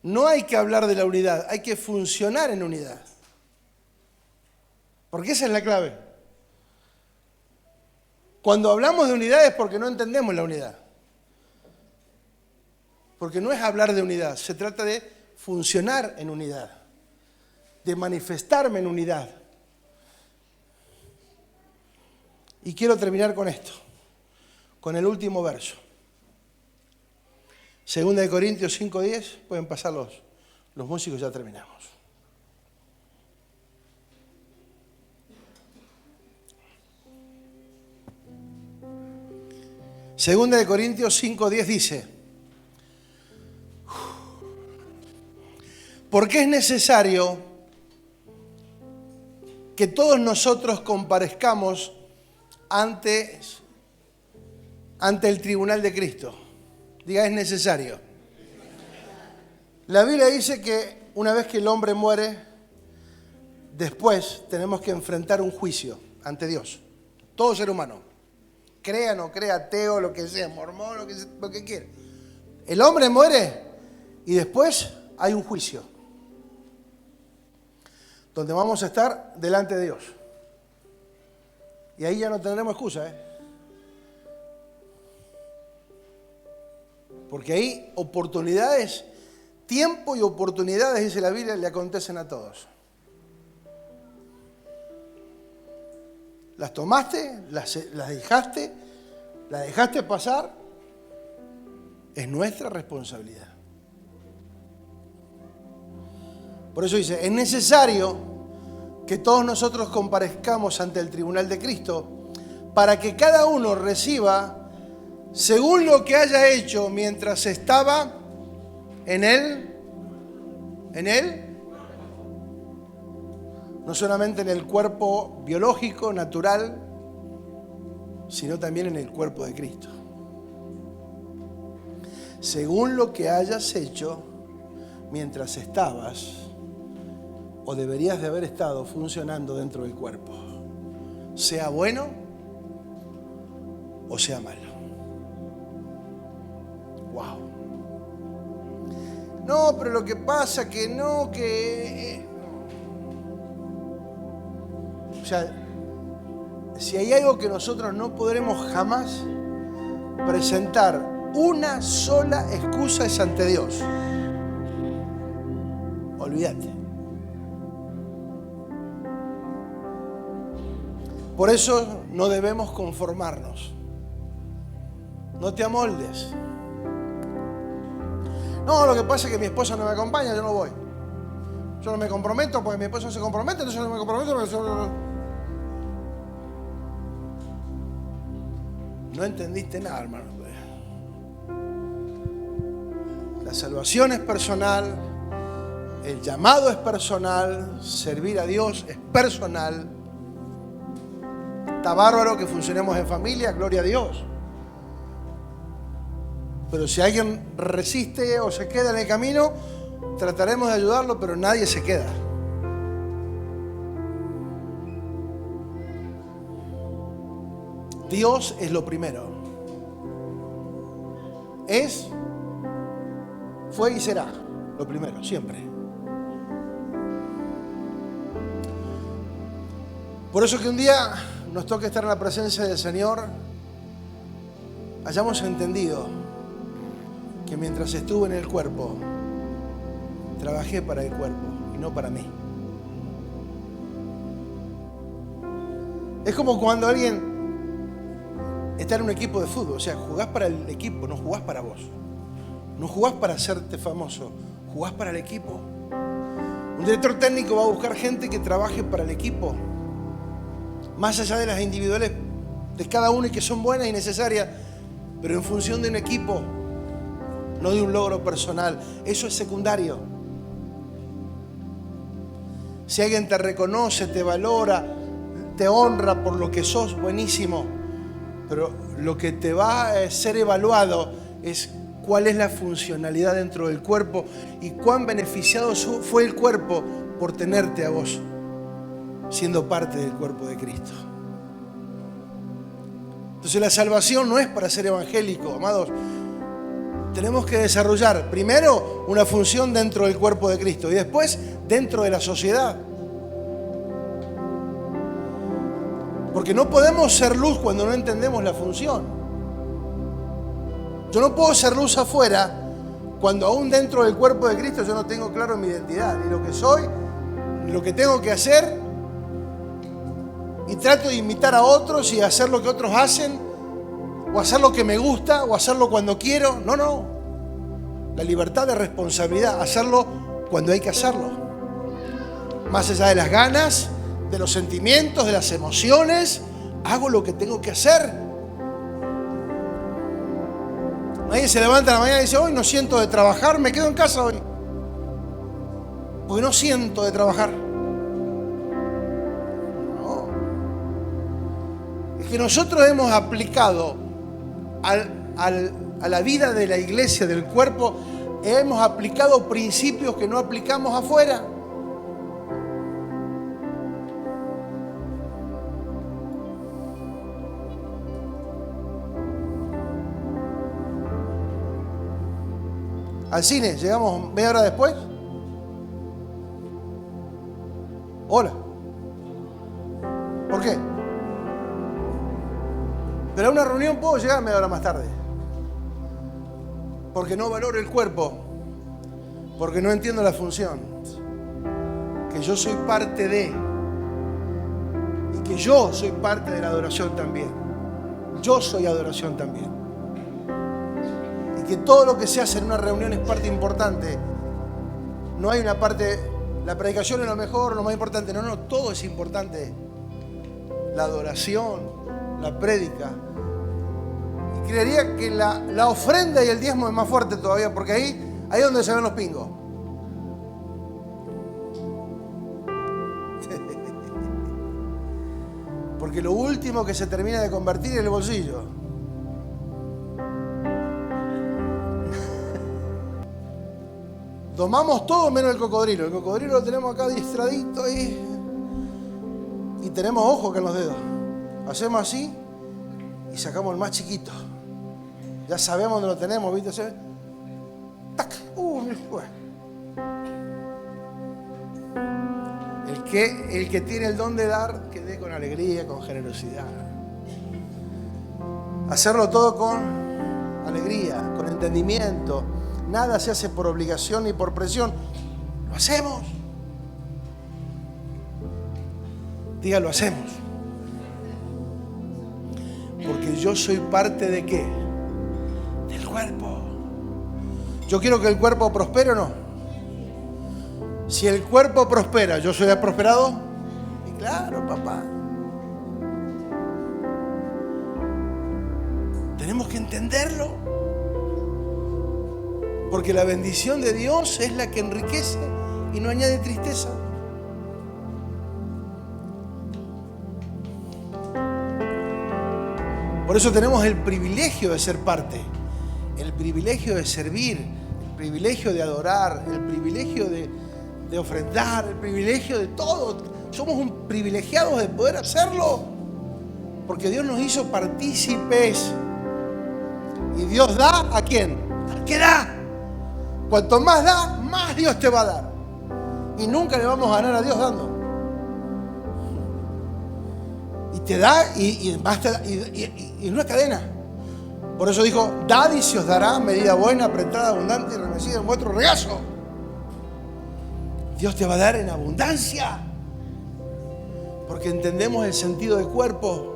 No hay que hablar de la unidad, hay que funcionar en unidad. Porque esa es la clave. Cuando hablamos de unidad es porque no entendemos la unidad. Porque no es hablar de unidad, se trata de funcionar en unidad, de manifestarme en unidad. Y quiero terminar con esto, con el último verso. Segunda de Corintios 5:10, pueden pasar los músicos, ya terminamos. Segunda de Corintios 5:10 dice: porque es necesario que todos nosotros comparezcamos ante el tribunal de Cristo. Diga, es necesario. La Biblia dice que una vez que el hombre muere, después tenemos que enfrentar un juicio ante Dios. Todo ser humano. Crea, no crea, ateo, lo que sea, mormón, lo que quiera. El hombre muere y después hay un juicio. Donde vamos a estar delante de Dios. Y ahí ya no tendremos excusa, Porque ahí oportunidades, tiempo y oportunidades, dice la Biblia, le acontecen a todos. ¿Las tomaste? ¿Las dejaste? ¿Las dejaste pasar? Es nuestra responsabilidad. Por eso dice, es necesario que todos nosotros comparezcamos ante el tribunal de Cristo para que cada uno reciba según lo que haya hecho mientras estaba en él, no solamente en el cuerpo biológico, natural, sino también en el cuerpo de Cristo. según lo que hayas hecho mientras estabas o deberías de haber estado funcionando dentro del cuerpo, sea bueno o sea malo. Wow. No, pero lo que pasa que no, que... O sea, si hay algo que nosotros no podremos jamás presentar, una sola excusa es ante Dios. Olvídate. Por eso no debemos conformarnos. No te amoldes. No, lo que pasa es que mi esposa no me acompaña, yo no voy. Yo no me comprometo porque mi esposa no se compromete, entonces yo no me comprometo porque yo no entendiste nada, hermano. La salvación es personal, el llamado es personal, servir a Dios es personal. Está bárbaro que funcionemos en familia, gloria a Dios. Pero si alguien resiste o se queda en el camino, trataremos de ayudarlo, pero nadie se queda. Dios es lo primero. Es, fue y será lo primero, siempre. Por eso que un día nos toca estar en la presencia del Señor, hayamos entendido que mientras estuve en el cuerpo, trabajé para el cuerpo y no para mí. Es como cuando alguien está en un equipo de fútbol, o sea, jugás para el equipo, no jugás para vos. No jugás para hacerte famoso, jugás para el equipo. Un director técnico va a buscar gente que trabaje para el equipo, más allá de las individuales de cada uno y que son buenas y necesarias, pero en función de un equipo, no de un logro personal. Eso es secundario. Si alguien te reconoce, te valora, te honra por lo que sos, buenísimo. Pero lo que te va a ser evaluado es cuál es la funcionalidad dentro del cuerpo y cuán beneficiado fue el cuerpo por tenerte a vos, siendo parte del cuerpo de Cristo. Entonces la salvación no es para ser evangélico, amados. Tenemos que desarrollar primero una función dentro del cuerpo de Cristo y después dentro de la sociedad. Porque no podemos ser luz cuando no entendemos la función. Yo no puedo ser luz afuera cuando aún dentro del cuerpo de Cristo yo no tengo claro mi identidad, ni lo que soy, ni lo que tengo que hacer, y trato de imitar a otros y hacer lo que otros hacen, o hacer lo que me gusta, o hacerlo cuando quiero. No. La libertad de responsabilidad, hacerlo cuando hay que hacerlo. Más allá de las ganas, de los sentimientos, de las emociones, hago lo que tengo que hacer. Alguien se levanta a la mañana y dice, hoy no siento de trabajar, me quedo en casa hoy. Porque no siento de trabajar. No. Es que nosotros hemos aplicado a la vida de la iglesia, del cuerpo, hemos aplicado principios que no aplicamos afuera. Al cine, llegamos media hora después. Hola. ¿Por qué? Pero a una reunión puedo llegar media hora más tarde. Porque no valoro el cuerpo. Porque no entiendo la función. Que yo soy parte de. Y que yo soy parte de la adoración también. Yo soy adoración también. Y que todo lo que se hace en una reunión es parte importante. No hay una parte, la predicación es lo mejor, lo más importante. No, todo es importante. La adoración, la prédica. Y creería que la ofrenda y el diezmo es más fuerte todavía, porque ahí es donde se ven los pingos. Porque lo último que se termina de convertir es el bolsillo. Domamos todo menos el cocodrilo. El cocodrilo lo tenemos acá distradito y tenemos ojo acá en los dedos. Hacemos así y sacamos el más chiquito. Ya sabemos dónde lo tenemos, ¿viste? ¡Tac! El que tiene el don de dar, que dé con alegría, con generosidad. Hacerlo todo con alegría, con entendimiento. Nada se hace por obligación ni por presión. Lo hacemos. Diga, lo hacemos. Porque yo soy parte ¿de qué? Del cuerpo. Yo quiero que el cuerpo prospere o no. Si el cuerpo prospera, ¿yo soy prosperado? Y claro, papá. Tenemos que entenderlo. Porque la bendición de Dios es la que enriquece y no añade tristeza. Por eso tenemos el privilegio de ser parte, el privilegio de servir, el privilegio de adorar, el privilegio de ofrendar, el privilegio de todo. Somos un privilegiados de poder hacerlo, porque Dios nos hizo partícipes. Y Dios da ¿a quién? Al que da. Cuanto más da, más Dios te va a dar. Y nunca le vamos a ganar a Dios dando. Y te da y más te da, y una cadena. Por eso dijo, dad y se os dará medida buena, apretada, abundante y remecida en vuestro regazo. Dios te va a dar en abundancia. Porque entendemos el sentido del cuerpo.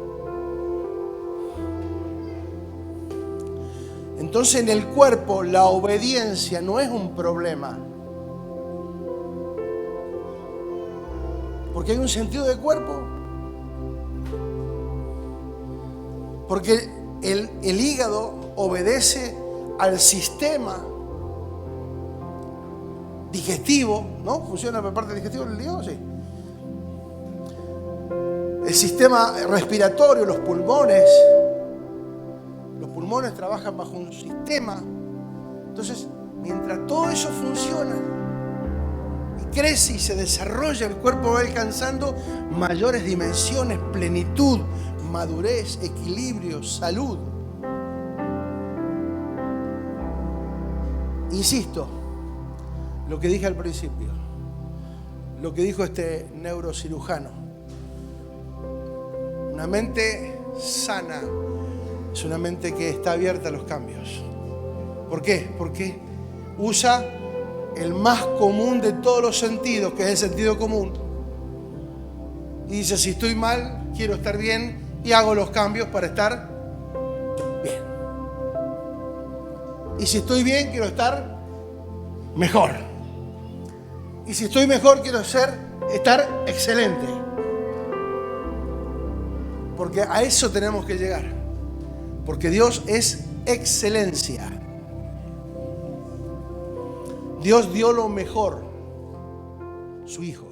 Entonces en el cuerpo la obediencia no es un problema. Porque hay un sentido de cuerpo. Porque el hígado obedece al sistema digestivo, ¿no? ¿Funciona por parte digestiva del hígado? Sí. El sistema respiratorio, los pulmones trabajan bajo un sistema. Entonces, mientras todo eso funciona y crece y se desarrolla, el cuerpo va alcanzando mayores dimensiones, plenitud, madurez, equilibrio, salud. Insisto, lo que dije al principio, lo que dijo este neurocirujano. Una mente sana es una mente que está abierta a los cambios. ¿Por qué? Porque usa el más común de todos los sentidos, que es el sentido común. Y dice, si estoy mal, quiero estar bien y hago los cambios para estar bien. Y si estoy bien, quiero estar mejor. Y si estoy mejor, quiero estar excelente. Porque a eso tenemos que llegar. Porque Dios es excelencia. Dios dio lo mejor, su Hijo.